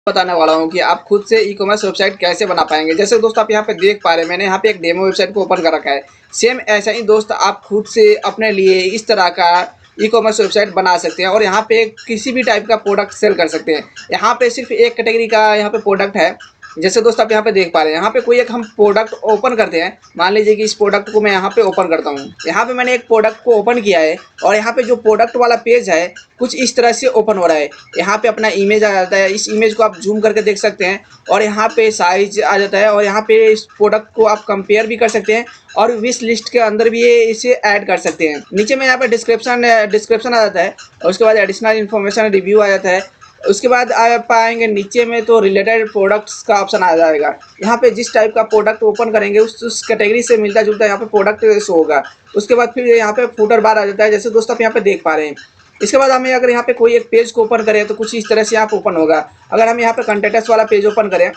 बताने वाला हूँ कि आप खुद से ई कॉमर्स वेबसाइट कैसे बना पाएंगे। जैसे दोस्त आप यहाँ पे देख पा रहे हैं, मैंने यहाँ पे एक डेमो वेबसाइट को ओपन कर रखा है। सेम ऐसा ही दोस्त आप खुद से अपने लिए इस तरह का ई कॉमर्स वेबसाइट बना सकते हैं और यहाँ पे किसी भी टाइप का प्रोडक्ट सेल कर सकते हैं। यहाँ पे सिर्फ एक कैटेगरी का यहाँ पे प्रोडक्ट है। जैसे दोस्त आप यहाँ पे देख पा रहे हैं, यहाँ पे कोई एक हम प्रोडक्ट ओपन करते हैं। मान लीजिए कि इस प्रोडक्ट को मैं यहाँ पे ओपन करता हूँ। यहाँ पे मैंने एक प्रोडक्ट को ओपन किया है और यहाँ पे जो प्रोडक्ट वाला पेज है कुछ इस तरह से ओपन हो रहा है। यहाँ पे अपना इमेज आ जाता है, इस इमेज को आप जूम करके देख सकते हैं और यहाँ पे साइज आ जाता है और यहाँ पे इस प्रोडक्ट को आप कंपेयर भी कर सकते हैं और विश लिस्ट के अंदर भी ये इसे ऐड कर सकते हैं। नीचे में यहाँ पे डिस्क्रिप्शन आ जाता है और उसके बाद एडिशनल इन्फॉर्मेशन रिव्यू आ जाता है। उसके बाद आप पाएंगे नीचे में तो रिलेटेड प्रोडक्ट्स का ऑप्शन आ जाएगा। यहाँ पे जिस टाइप का प्रोडक्ट ओपन करेंगे उस कैटेगरी से मिलता जुलता यहाँ पे प्रोडक्ट शो होगा। उसके बाद फिर यहाँ पे फुटर बार आ जाता है, जैसे दोस्त आप यहाँ पे देख पा रहे हैं। इसके बाद हमें अगर यहाँ पे कोई एक पेज को ओपन करें तो कुछ इस तरह से यहाँ पे ओपन होगा। अगर हम यहाँ पे कंटेंट्स वाला पेज ओपन करें,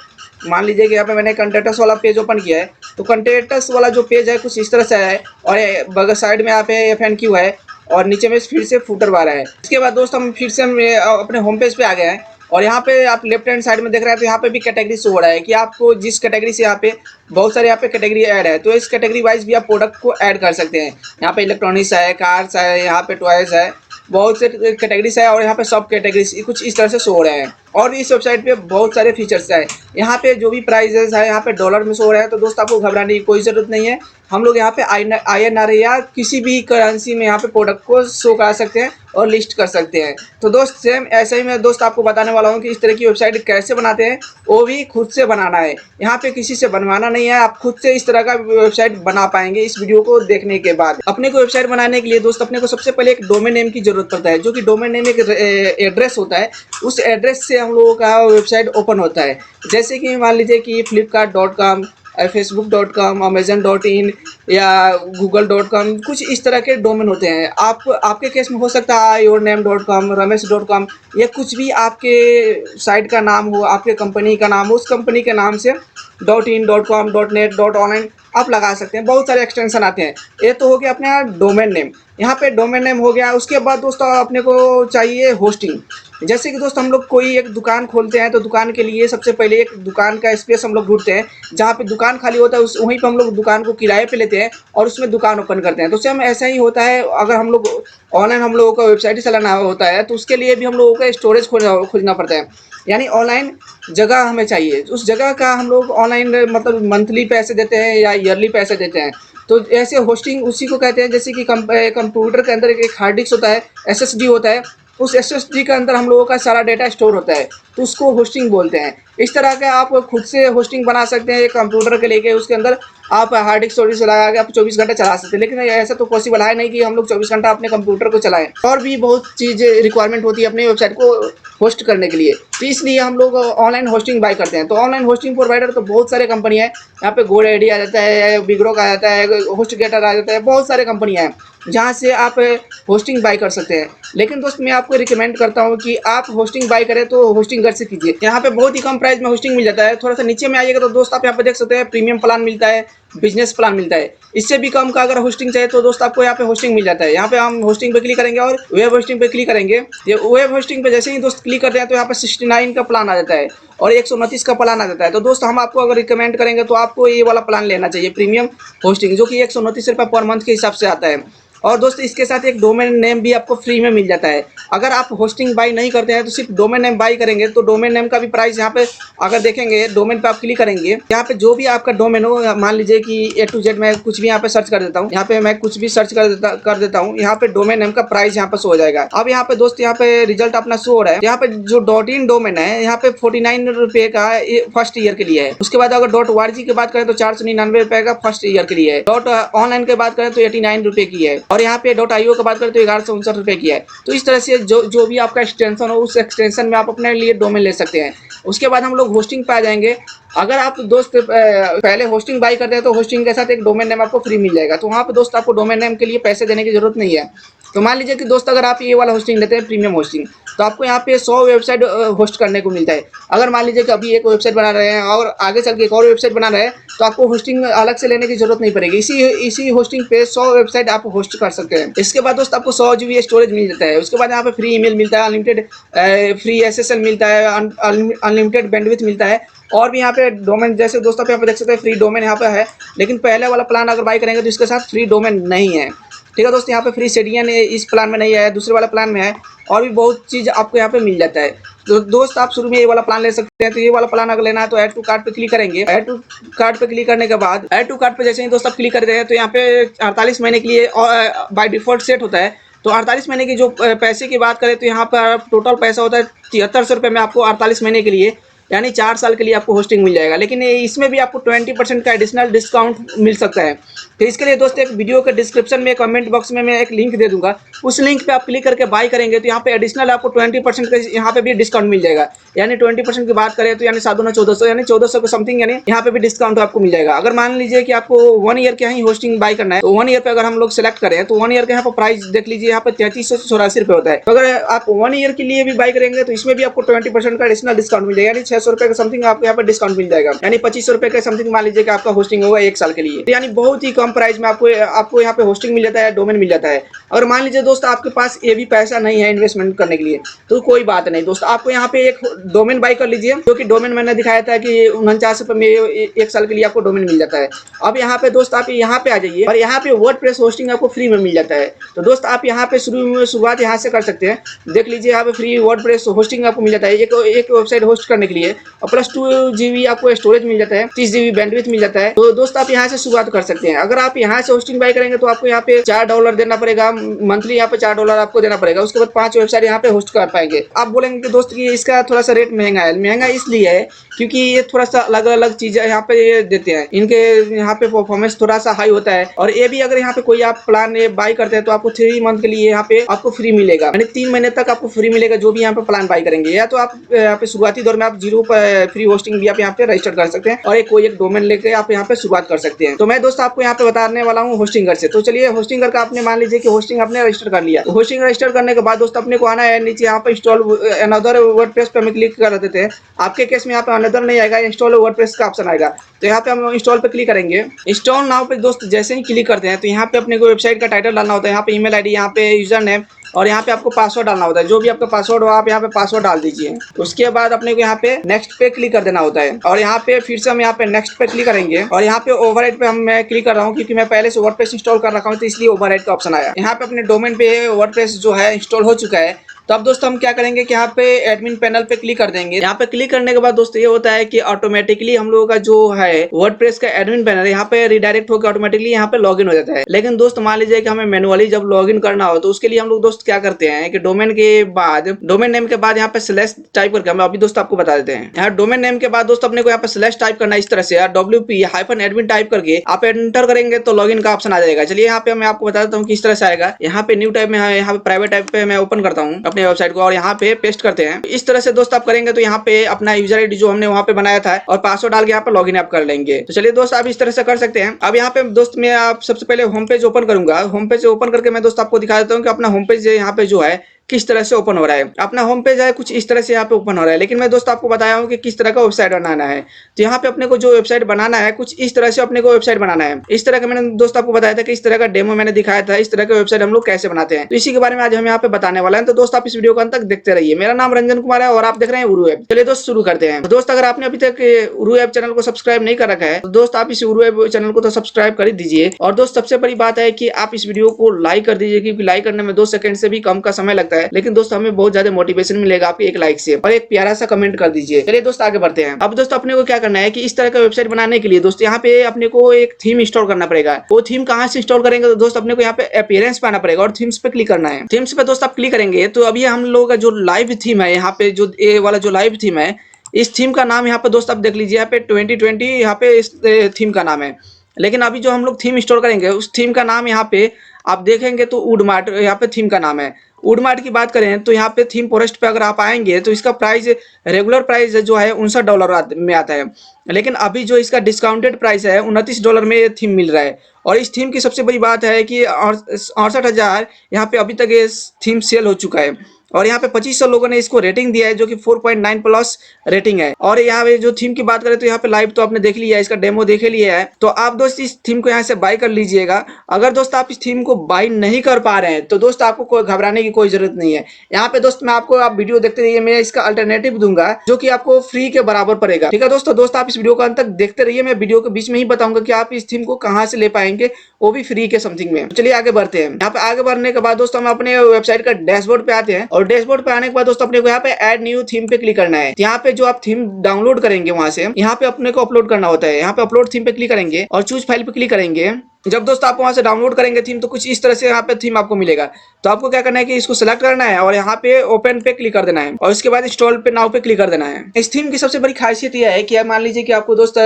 मान लीजिए कि यहाँ पे मैंने कंटेंट्स वाला पेज ओपन किया है, तो कंटेंट्स वाला जो पेज है कुछ इस तरह से है और बगल साइड में यहाँ पे FNQ है और नीचे में फिर से फुटर बार है। इसके बाद दोस्त हम फिर से अपने होम पेज पे आ गए हैं और यहाँ पे आप लेफ्ट हैंड साइड में देख रहे हैं तो यहाँ पे भी कैटेगरी शो हो रहा है कि आपको जिस कैटेगरी से यहाँ पे बहुत सारे यहाँ पे कैटेगरी ऐड है तो इस कैटेगरी वाइज भी आप प्रोडक्ट को ऐड कर सकते हैं। यहाँ पे इलेक्ट्रॉनिक्स है, कार्स है, यहाँ पे टॉयज है, बहुत से कैटेगरीज है और यहाँ पे सब कैटेगरीज कुछ इस तरह से शो हो रहे हैं। और इस वेबसाइट पे बहुत सारे फीचर्स है। यहाँ पे जो भी प्राइजेस है यहाँ पे डॉलर में शो हो रहा है, तो दोस्त आपको घबराने की कोई ज़रूरत नहीं है। हम लोग यहाँ पे INR या किसी भी करेंसी में यहाँ पे प्रोडक्ट को शो करा सकते हैं और लिस्ट कर सकते हैं। तो दोस्त सेम ऐसे ही मैं दोस्त आपको बताने वाला हूँ कि इस तरह की वेबसाइट कैसे बनाते हैं, वो भी खुद से बनाना है। यहाँ पे किसी से बनवाना नहीं है, आप खुद से इस तरह का वेबसाइट बना पाएंगे। इस वीडियो को देखने के बाद अपने को वेबसाइट बनाने के लिए दोस्त अपने को सबसे पहले एक डोमेन नेम की जरूरत पड़ता है, जो कि डोमेन नेम एक एड्रेस होता है। उस एड्रेस से हम लोगों का वेबसाइट ओपन होता है। जैसे कि मान लीजिए कि flipkart.com, facebook.com, amazon.in या google.com, कुछ इस तरह के डोमेन होते हैं। आपके केस में हो सकता है yourname.com, ramesh.com, या कुछ भी आपके साइट का नाम हो, आपके कंपनी का नाम हो, उस कंपनी के नाम से .in, .com, .net, .online आप लगा सकते हैं। बहुत सारे एक्सटेंशन आते हैं। ये तो हो गया अपना डोमेन नेम। यहाँ पे डोमेन नेम हो गया। उसके बाद दोस्तों अपने को चाहिए होस्टिंग। जैसे कि दोस्त हम लोग कोई एक दुकान खोलते हैं तो दुकान के लिए सबसे पहले एक दुकान का स्पेस हम लोग ढूंढते हैं। जहाँ पे दुकान खाली होता है उस वहीं पे हम लोग दुकान को किराए पे लेते हैं और उसमें दुकान ओपन करते हैं। तो सेम ऐसा ही होता है, अगर हम लोग ऑनलाइन हम लोगों का वेबसाइट चलाना होता है तो उसके लिए भी हम लोगों को स्टोरेज खोजना पड़ता है। यानी ऑनलाइन जगह हमें चाहिए। उस जगह का हम लोग ऑनलाइन मतलब मंथली पैसे देते हैं या ईयरली पैसे देते हैं। तो ऐसे होस्टिंग उसी को कहते हैं। जैसे कि कंप्यूटर के अंदर एक हार्ड डिस्क होता है, SSD होता है, उस SSD के अंदर हम लोगों का सारा डेटा स्टोर होता है, तो उसको होस्टिंग बोलते हैं। इस तरह के आप खुद से होस्टिंग बना सकते हैं एक कंप्यूटर के लेके। उसके अंदर आप हार्ड डिस्क स्टोरेज लगा के आप 24 घंटे चला सकते हैं। लेकिन ऐसा तो पॉसिबल है नहीं कि हम लोग 24 घंटा अपने कंप्यूटर को चलाएं। और भी बहुत चीज़ें रिक्वायरमेंट होती है अपनी वेबसाइट को होस्ट करने के लिए, तो इसलिए हम लोग ऑनलाइन होस्टिंग बाय करते हैं। तो ऑनलाइन होस्टिंग प्रोवाइडर तो बहुत सारे कंपनी है। यहाँ पे GoDaddy आ जाता है, बिगरोक आ जाता है, होस्टगेटर आ जाता है, बहुत सारे कंपनियाँ हैं जहाँ से आप होस्टिंग बाय कर सकते हैं। लेकिन दोस्त मैं आपको रिकमेंड करता हूँ कि आप होस्टिंग बाय करें तो होस्टिंग घर से कीजिए। यहाँ पे बहुत ही कम प्राइस में होस्टिंग मिल जाता है। थोड़ा सा नीचे में आइएगा तो दोस्त आप यहाँ पे देख सकते हैं प्रीमियम प्लान मिलता है, बिजनेस प्लान मिलता है। इससे भी कम का अगर होस्टिंग चाहिए तो दोस्त आपको यहाँ पे होस्टिंग मिल जाता है। यहाँ पे हम होस्टिंग पे क्लिक करेंगे और वेब होस्टिंग पे क्लिक करेंगे। ये वेब होस्टिंग पे जैसे ही दोस्त क्लिक करते हैं तो यहाँ पे 69 का प्लान आ जाता है और 129 का प्लान आ जाता है। तो दोस्त हम आपको अगर रिकमेंड करेंगे तो आपको ये वाला प्लान लेना चाहिए, प्रीमियम होस्टिंग, जो कि 129 रुपये पर मंथ के हिसाब से आता है। और दोस्त इसके साथ एक डोमेन नेम भी आपको फ्री में मिल जाता है। अगर आप होस्टिंग बाई नहीं करते हैं तो सिर्फ डोमेन नेम बाई करेंगे तो डोमेन नेम का भी प्राइस यहाँ पे अगर देखेंगे, डोमेन पे आप क्लिक करेंगे, यहाँ पे जो भी आपका डोमेन हो, मान लीजिए कि A to Z मैं कुछ भी यहाँ पे सर्च कर देता हूँ। यहाँ पे मैं कुछ भी सर्च कर देता हूँ। यहाँ पे डोमेन नेम का प्राइस यहाँ पे शो हो जाएगा। अब यहाँ पे दोस्त यहाँ पे रिजल्ट अपना शो हो रहा है। यहाँ पे जो .in डोमेन है यहाँ पे 49 रुपये का फर्स्ट ईयर के लिए है। उसके बाद अगर .org की बात करें तो 499 रुपये का फर्स्ट ईयर के लिए है। .online की बात करें तो 89 रुपये की है। और यहाँ पे .io की बात करें तो 1159 रुपये की है। तो इस तरह से जो भी आपका एक्सटेंशन हो उस एक्सटेंशन में आप अपने लिए डोमेन ले सकते हैं। उसके बाद हम लोग होस्टिंग पे आ जाएंगे। अगर आप दोस्त पहले होस्टिंग बाई करते हैं तो होस्टिंग के साथ एक डोमेन नेम आपको फ्री मिल जाएगा। तो वहाँ पे दोस्त आपको डोमेन नेम के लिए पैसे देने की जरूरत नहीं है। तो मान लीजिए कि दोस्त अगर आप ये वाला होस्टिंग लेते हैं, प्रीमियम होस्टिंग, तो आपको यहाँ पे 100 वेबसाइट होस्ट करने को मिलता है। अगर मान लीजिए कि अभी एक वेबसाइट बना रहे हैं और आगे चल के एक और वेबसाइट बना रहे हैं, तो आपको होस्टिंग अलग से लेने की जरूरत नहीं पड़ेगी। इसी होस्टिंग पे 100 वेबसाइट आप होस्ट कर सकते हैं। इसके बाद दोस्त आपको 100 GB स्टोरेज मिल जाता है। उसके बाद यहाँ पे फ्री ईमेल मिलता है, अनलिमिटेड फ्री SSL मिलता है, अनलिमिटेड बैंडविड्थ मिलता है। और भी यहाँ पे डोमेन, जैसे दोस्तों आप यहाँ पे देख सकते हैं फ्री डोमेन यहाँ पे है, लेकिन पहले वाला प्लान अगर बाई करेंगे तो इसके साथ फ्री डोमेन नहीं है। ठीक है दोस्त, यहाँ पे फ्री CDN इस प्लान में नहीं है, दूसरे वाला प्लान में है। और भी बहुत चीज़ आपको यहाँ पे मिल जाता है। तो दोस्त आप शुरू में ये वाला प्लान ले सकते हैं। तो ये वाला प्लान अगर लेना है तो ऐड टू कार्ट पे क्लिक करेंगे। ऐड टू कार्ट पे क्लिक करने के बाद ऐड टू कार्ट पे जैसे ही दोस्त आप क्लिक करते हैं तो यहाँ पे 48 महीने के लिए बाय डिफॉल्ट सेट होता है। तो 48 महीने की जो पैसे की बात करें तो यहाँ पर टोटल पैसा होता है 7300 रुपये में आपको 48 महीने के लिए, यानी 4 साल के लिए आपको होस्टिंग मिल जाएगा। लेकिन इसमें भी आपको 20% का एडिशनल डिस्काउंट मिल सकता है। तो इसके लिए दोस्त एक वीडियो के डिस्क्रिप्शन में कमेंट बॉक्स में मैं एक लिंक दे दूंगा, उस लिंक पे आप क्लिक करके बाय करेंगे तो यहाँ पे एडिशनल आपको 20% का यहाँ पे भी डिस्काउंट मिल जाएगा। यानी 20% की बात करें तो यानी 7 1400, यानी 1400 के समथिंग, यानी यहाँ पे भी डिस्काउंट आपको मिल जाएगा। अगर मान लीजिए कि आपको 1 ईयर का ही होस्टिंग बाय करना है तो 1 ईयर पे अगर हम लोग सेलेक्ट करें तो 1 ईयर का यहाँ पर प्राइस देख लीजिए, यहाँ पे 3384 रुपये होता है। तो अगर आप 1 ईयर के लिए भी बाय करेंगे तो इसमें भी आपको 20% का एडिशनल डिस्काउंट मिल जाएगा, यानी 600 रुपये का समथिंग आपको यहाँ पे डिस्काउंट मिल जाएगा। यानी 2500 रुपये के समथिंग मान लीजिए कि आपका होस्टिंग होगा 1 साल के लिए। तो यानी बहुत ही कम प्राइस में आपको यहाँ पे होस्टिंग मिल जाता है, डोमेन मिल जाता है। और मान लीजिए दोस्त आपके पास ये भी पैसा नहीं है इन्वेस्टमेंट करने के लिए, तो कोई बात नहीं दोस्त, आपको यहाँ पे एक डोमेन बाय कर लीजिए, जो कि डोमेन मैंने दिखाया था कि 49 रुपये में 1 साल के लिए आपको डोमेन मिल जाता है। अब यहाँ पे दोस्त आप यहाँ पे आ जाइए और यहाँ पे वर्डप्रेस होस्टिंग आपको फ्री में मिल जाता है। तो दोस्त आप यहाँ पे शुरुआत यहाँ से कर सकते हैं। देख लीजिए यहाँ पे फ्री वर्डप्रेस होस्टिंग आपको मिल जाता है एक वेबसाइट होस्ट करने के लिए, और प्लस 2 GB आपको स्टोरेज मिल जाता है, 30 GB बैंडविड्थ मिल जाता है। तो दोस्त आप यहाँ से शुरुआत कर सकते हैं। अगर आप यहाँ से होस्टिंग बाय करेंगे तो आपको यहाँ पे $4 देना पड़ेगा मंथली, यहाँ पे $4 आपको देना पड़ेगा। उसके बाद 5 वेबसाइट यहाँ पे होस्ट कर पाएंगे। आप बोलेंगे कि दोस्त कि इसका थोड़ा सा रेट महंगा है। महंगा इसलिए है क्योंकि ये थोड़ा सा अलग अलग चीजें यहाँ पे ये देते हैं, इनके यहाँ पे परफॉर्मेंस थोड़ा सा हाई होता है। और ये भी अगर यहाँ पे कोई आप प्लान बाय करते हैं तो आपको 3 मंथ के लिए यहाँ पे आपको फ्री मिलेगा, यानी 3 महीने तक आपको फ्री मिलेगा जो भी यहाँ पे प्लान बाय करेंगे। या तो आप यहाँ पे शुरुआती दौर में आप 0 फ्री होस्टिंग भी आप यहाँ पे रजिस्टर कर सकते हैं और कोई एक डोमेन लेके आप यहाँ पे शुरुआत कर सकते हैं। तो मैं दोस्त आपको यहाँ पे बताने वाला हूँ होस्टिंगर से। तो चलिए होस्टिंगर का आपने मान लीजिए कि होस्टिंग आपने रजिस्टर कर लिया। होस्टिंग रजिस्टर करने के बाद दोस्त अपने को आना है नीचे यहाँ पे इंस्टॉल अनदर वर्डप्रेस पे हम क्लिक कर देते हैं। आपके केस में यहाँ पे अनदर नहीं आएगा, इंस्टॉल वर्डप्रेस का ऑप्शन आएगा। तो यहाँ पे हम इंस्टॉल पे क्लिक करेंगे। इंस्टॉल नाउ पे दोस्त जैसे ही क्लिक करते हैं तो यहाँ पे अपने को वेबसाइट का टाइटल डालना होता है, यहाँ पे ईमेल आईडी, यहाँ पे यूजर नेम और यहाँ पे आपको पासवर्ड डालना होता है। जो भी आपका पासवर्ड हो आप यहाँ पे पासवर्ड डाल दीजिए। उसके बाद अपने को यहाँ पे नेक्स्ट पे क्लिक कर देना होता है और यहाँ पे फिर से हम यहाँ पे नेक्स्ट पे क्लिक करेंगे और यहाँ पे ओवरराइट पे मैं क्लिक कर रहा हूँ क्योंकि मैं पहले से वर्डप्रेस इंस्टॉल कर रखा हूँ, तो इसलिए ओवरराइट का ऑप्शन आया। यहाँ पे अपने डोमेन पे वर्डप्रेस जो है इंस्टॉल हो चुका है। तो अब दोस्तों हम क्या करेंगे कि यहाँ पे एडमिन पैनल पे क्लिक कर देंगे। यहाँ पे क्लिक करने के बाद दोस्तों ये होता है कि ऑटोमेटिकली हम लोगों का जो है वर्डप्रेस का एडमिन पैनल यहाँ पे रिडायरेक्ट होकर ऑटोमेटिकली यहाँ पे लॉगिन हो जाता है। लेकिन दोस्त मान लीजिए कि हमें मैनुअली जब लॉगिन करना हो तो उसके लिए हम लोग दोस्त क्या करते हैं कि डोमेन के बाद डोमेन नेम के बाद यहाँ पे स्लैश टाइप करके हम अभी दोस्त आपको बता देते हैं। यहाँ डोमेन नेम के बाद दोस्त अपने को यहाँ पे स्लैश टाइप करना इस तरह से WP-admin टाइप करके आप एंटर करेंगे तो लॉगिन का ऑप्शन आ जाएगा। चलिए यहाँ पे मैं आपको बता देता हूँ किस तरह से आएगा। यहाँ पे न्यू टाइप में यहाँ पे प्राइवेट टाइप पे मैं ओपन करता हूँ अपने वेबसाइट को और यहाँ पे पेस्ट करते हैं। इस तरह से दोस्त आप करेंगे तो यहाँ पे अपना यूजर आईडी जो हमने वहाँ पे बनाया था और पासवर्ड डाल के यहाँ पे लॉगिन आप कर लेंगे। तो चलिए दोस्त आप इस तरह से कर सकते हैं। अब यहाँ पे दोस्त मैं आप सबसे पहले होम पेज ओपन करूंगा। होम पेज ओपन करके मैं दोस्त आपको दिखा देता हूँ कि अपना होम पेज यहाँ पे जो है किस तरह से ओपन हो रहा है। अपना होम पेज है कुछ इस तरह से यहाँ पे ओपन हो रहा है, लेकिन मैं दोस्त आपको बताया हूँ कि किस तरह का वेबसाइट बनाना है। तो यहाँ पे अपने को जो वेबसाइट बनाना है कुछ इस तरह से अपने को वेबसाइट बनाना है। इस तरह का मैंने दोस्त आपको बताया था कि इस तरह का डेमो मैंने दिखाया था, इस तरह का वेबसाइट हम लोग कैसे बनाते हैं। तो इसी के बारे में आज हम यहाँ पे बताने वाला है। तो दोस्त आप इस वीडियो को अंत तक देखते रहिए। मेरा नाम रंजन कुमार है और आप देख रहे हैं उरू ऐप। चलिए दोस्त शुरू करते हैं। दोस्त अगर आपने अभी तक उरू ऐप चैनल को सब्सक्राइब नहीं कर रखा है तो दोस्त आप इस उरू ऐप चैनल को तो सब्सक्राइब कर ही दीजिए। और दोस्त सबसे बड़ी बात है कि आप इस वीडियो को लाइक कर दीजिए, क्योंकि लाइक करने में 2 सेकंड से भी कम का समय लगता है, लेकिन दोस्त हमें बहुत ज्यादा मोटिवेशन मिलेगा आपके एक लाइक से। और एक प्यारा सा कमेंट कर दीजिए। चलिए दोस्त आगे बढ़ते हैं। अब दोस्त अपने को क्या करना है कि इस तरह का वेबसाइट बनाने के लिए दोस्त यहाँ पे अपने को एक थीम इंस्टॉल करना पड़ेगा। वो थीम कहाँ से इंस्टॉल करेंगे तो दोस्त अपने को यहाँ पे अपीयरेंस पे आना पड़ेगा और थीम्स पे क्लिक करना है। थीम्स पे दोस्त आप क्लिक करेंगे तो अभी हम लोगों का जो लाइव थीम है, यहाँ पे जो ये वाला जो लाइव थीम है, इस थीम का नाम यहाँ पे दोस्त आप देख लीजिए, यहाँ पे 2020 यहाँ पे इस थीम का नाम है। लेकिन अभी जो हम लोग थीम इंस्टॉल करेंगे उस थीम का नाम यहाँ पे आप देखेंगे तो वुडमार्ट यहाँ पे थीम का नाम है। वुडमार्ट की बात करें तो यहाँ पे थीम फॉरेस्ट पे अगर आप आएंगे तो इसका प्राइस रेगुलर प्राइस जो है $59 में आता है, लेकिन अभी जो इसका डिस्काउंटेड प्राइस है $29 में ये थीम मिल रहा है। और इस थीम की सबसे बड़ी बात है कि 68,000 यहाँ पे अभी तक ये थीम सेल हो चुका है। और यहाँ पे 2500 लोगों ने इसको रेटिंग दिया है जो कि 4.9 प्लस रेटिंग है। और यहाँ पे जो थीम की बात करें तो यहाँ पे लाइव तो आपने देख लिया है, इसका डेमो देख लिया है। तो आप दोस्त इस थीम को यहाँ से बाय कर लीजिएगा। अगर दोस्त आप इस थीम को बाय नहीं कर पा रहे हैं तो दोस्त आपको कोई घबराने की कोई जरूरत नहीं है। यहाँ पे दोस्त मैं आपको, आप वीडियो देखते रहिए, मैं इसका अल्टरनेटिव दूंगा जो कि आपको फ्री के बराबर पड़ेगा। ठीक है दोस्त आप इस वीडियो को अंत तक देखते रहिए। मैं वीडियो के बीच में ही बताऊंगा कि आप इस थीम को कहाँ से ले पाएंगे, वो भी फ्री के समथिंग में। चलिए आगे बढ़ते हैं। यहाँ पे आगे बढ़ने के बाद दोस्तों हम अपने वेबसाइट का डैशबोर्ड पे आते हैं। और डैशबोर्ड पे आने के बाद दोस्तों अपने को यहाँ पे ऐड न्यू थीम पे क्लिक करना है। यहाँ पे जो आप थीम डाउनलोड करेंगे वहां से यहाँ पे अपने को अपलोड करना होता है। यहाँ पे अपलोड थीम पे क्लिक करेंगे और चूज फाइल पे क्लिक करेंगे। जब दोस्त आप वहां से डाउनलोड करेंगे थीम तो कुछ इस तरह से यहाँ पे थीम आपको मिलेगा। तो आपको क्या करना है कि इसको सिलेक्ट करना है और यहाँ पे ओपन पे क्लिक कर देना है और उसके बाद इंस्टॉल पे नाउ पे क्लिक कर देना है। इस थीम की सबसे बड़ी खासियत यह है कि मान लीजिए कि आपको दोस्त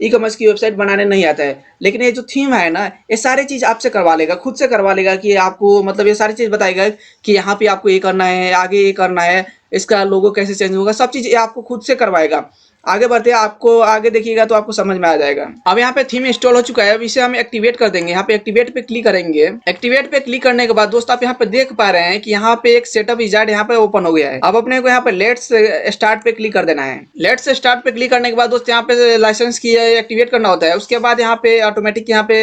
ई कॉमर्स की वेबसाइट बनाने नहीं आता है, लेकिन ये जो थीम है ना, ये सारी चीज आपसे करवा लेगा, खुद से करवा लेगा। कि आपको मतलब ये सारी चीज बताएगा कि यहाँ पे आपको ये करना है, आगे ये करना है, इसका लोगो कैसे चेंज होगा, सब चीज ये आपको खुद से करवाएगा। आगे बढ़ते हैं, आपको आगे देखिएगा तो आपको समझ में आ जाएगा। अब यहाँ पे थीम इंस्टॉल हो चुका है। अब इसे हम एक्टिवेट कर देंगे। यहाँ पे एक्टिवेट पे क्लिक करेंगे। एक्टिवेट पे क्लिक करने के बाद दोस्त आप यहाँ पे देख पा रहे हैं कि यहाँ पे एक सेटअप विजार्ड यहाँ पे ओपन हो गया है। अब अपने को यहाँ पे लेट्स स्टार्ट पे क्लिक कर देना है। लेट्स स्टार्ट पे क्लिक करने के बाद दोस्त यहाँ पे लाइसेंस की एक्टिवेट करना होता है। उसके बाद यहाँ पे ऑटोमेटिक यहाँ पे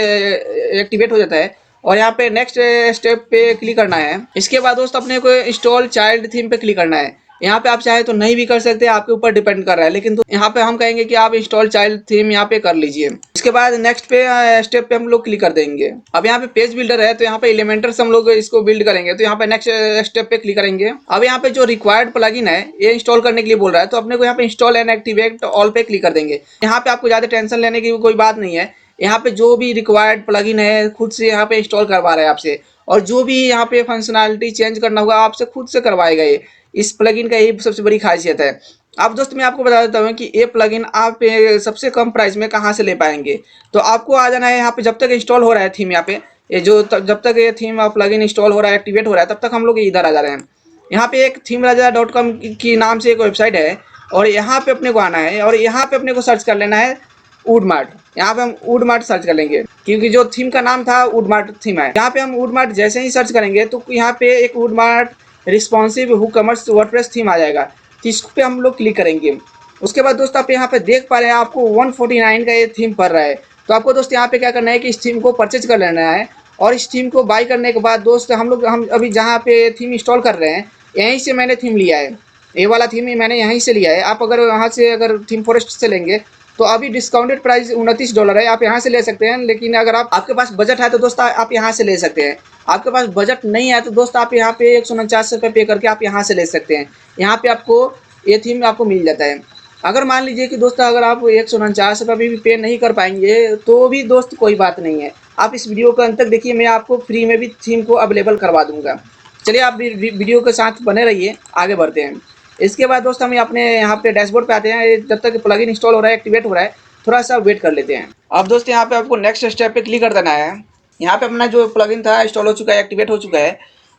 एक्टिवेट हो जाता है और यहाँ पे नेक्स्ट स्टेप पे क्लिक करना है। इसके बाद दोस्त अपने को इंस्टॉल चाइल्ड थीम पे क्लिक करना है। यहाँ पे आप चाहे तो नहीं भी कर सकते, आपके ऊपर डिपेंड कर रहा है, लेकिन तो यहाँ पे हम कहेंगे कि आप इंस्टॉल चाइल्ड थीम यहाँ पे कर लीजिए। इसके बाद नेक्स्ट पे स्टेप पे हम लोग क्लिक कर देंगे। अब यहाँ पे पेज बिल्डर है तो यहाँ पे एलिमेंटर से हम लोग इसको बिल्ड करेंगे। तो यहाँ पे नेक्स्ट स्टेप पे क्लिक करेंगे। अब यहाँ पे जो रिक्वायर्ड प्लगइन है ये इंस्टॉल करने के लिए बोल रहा है, तो अपने को यहाँ पे इंस्टॉल एंड एक्टिवेट ऑल पे क्लिक कर देंगे। यहाँ पे आपको ज्यादा टेंशन लेने की कोई बात नहीं है। यहाँ पे जो भी रिक्वायर्ड प्लगइन है खुद से यहाँ पे इंस्टॉल करवा रहा है आपसे, और जो भी यहाँ पे फंक्शनैलिटी चेंज करना होगा आपसे खुद से करवाएगा ये। इस प्लगइन का यही सबसे बड़ी खासियत है। अब दोस्त मैं आपको बता देता हूँ कि ये प्लगइन आप सबसे कम प्राइस में कहाँ से ले पाएंगे। तो आपको आ जाना है यहाँ पे, जब तक इंस्टॉल हो रहा है थीम, यहाँ पे ये जो जब तक ये थीम प्लगइन इंस्टॉल हो रहा है, एक्टिवेट हो रहा है, तब तक हम लोग इधर आ जा रहे हैं। यहाँ पे एक themeraja.com की नाम से एक वेबसाइट है और यहाँ पे अपने को आना है और यहाँ पे अपने को सर्च कर लेना है वुडमार्ट। यहाँ पे हम वुडमार्ट सर्च कर लेंगे क्योंकि जो थीम का नाम था वुडमार्ट थीम है। यहाँ पे हम वुडमार्ट जैसे ही सर्च करेंगे तो यहाँ पे एक वुडमार्ट रिस्पॉन्सिव वूकॉमर्स वर्डप्रेस थीम आ जाएगा। तो इस पे हम लोग क्लिक करेंगे। उसके बाद दोस्त आप यहाँ पे देख पा रहे हैं आपको 149 का ये थीम पड़ रहा है। तो आपको दोस्त यहाँ पे क्या करना है कि इस थीम को परचेज कर लेना है और इस थीम को बाय करने के बाद दोस्त हम अभी जहाँ पे थीम इंस्टॉल कर रहे हैं यहीं से मैंने थीम लिया है। ये वाला थीम ही मैंने यहीं से लिया है। आप अगर वहाँ से अगर थीम फॉरेस्ट से लेंगे तो अभी डिस्काउंटेड प्राइस $29 है, आप यहाँ से ले सकते हैं। लेकिन अगर आपके पास बजट है तो दोस्त आप यहाँ से ले सकते हैं। आपके पास बजट नहीं है तो दोस्त आप यहाँ पे 149 रुपये पे करके आप यहाँ से ले सकते हैं। यहाँ पे आपको ये थीम आपको मिल जाता है। अगर मान लीजिए कि दोस्त अगर आप 149 रुपये भी पे नहीं कर पाएंगे तो भी दोस्त कोई बात नहीं है, आप इस वीडियो को अंत तक देखिए, मैं आपको फ्री में भी थीम को अवेलेबल करवा दूंगा। चलिए आप वीडियो के साथ बने रहिए, आगे बढ़ते हैं। इसके बाद दोस्त हम अपने यहाँ पे डैशबोर्ड पे आते हैं। जब तक प्लगइन इंस्टॉल हो रहा है, एक्टिवेट हो रहा है, थोड़ा सा वेट कर लेते हैं। अब दोस्त यहाँ पे आपको नेक्स्ट स्टेप पे क्लिक कर देना है। यहाँ पे अपना जो प्लगइन था इंस्टॉल हो चुका है, एक्टिवेट हो चुका है।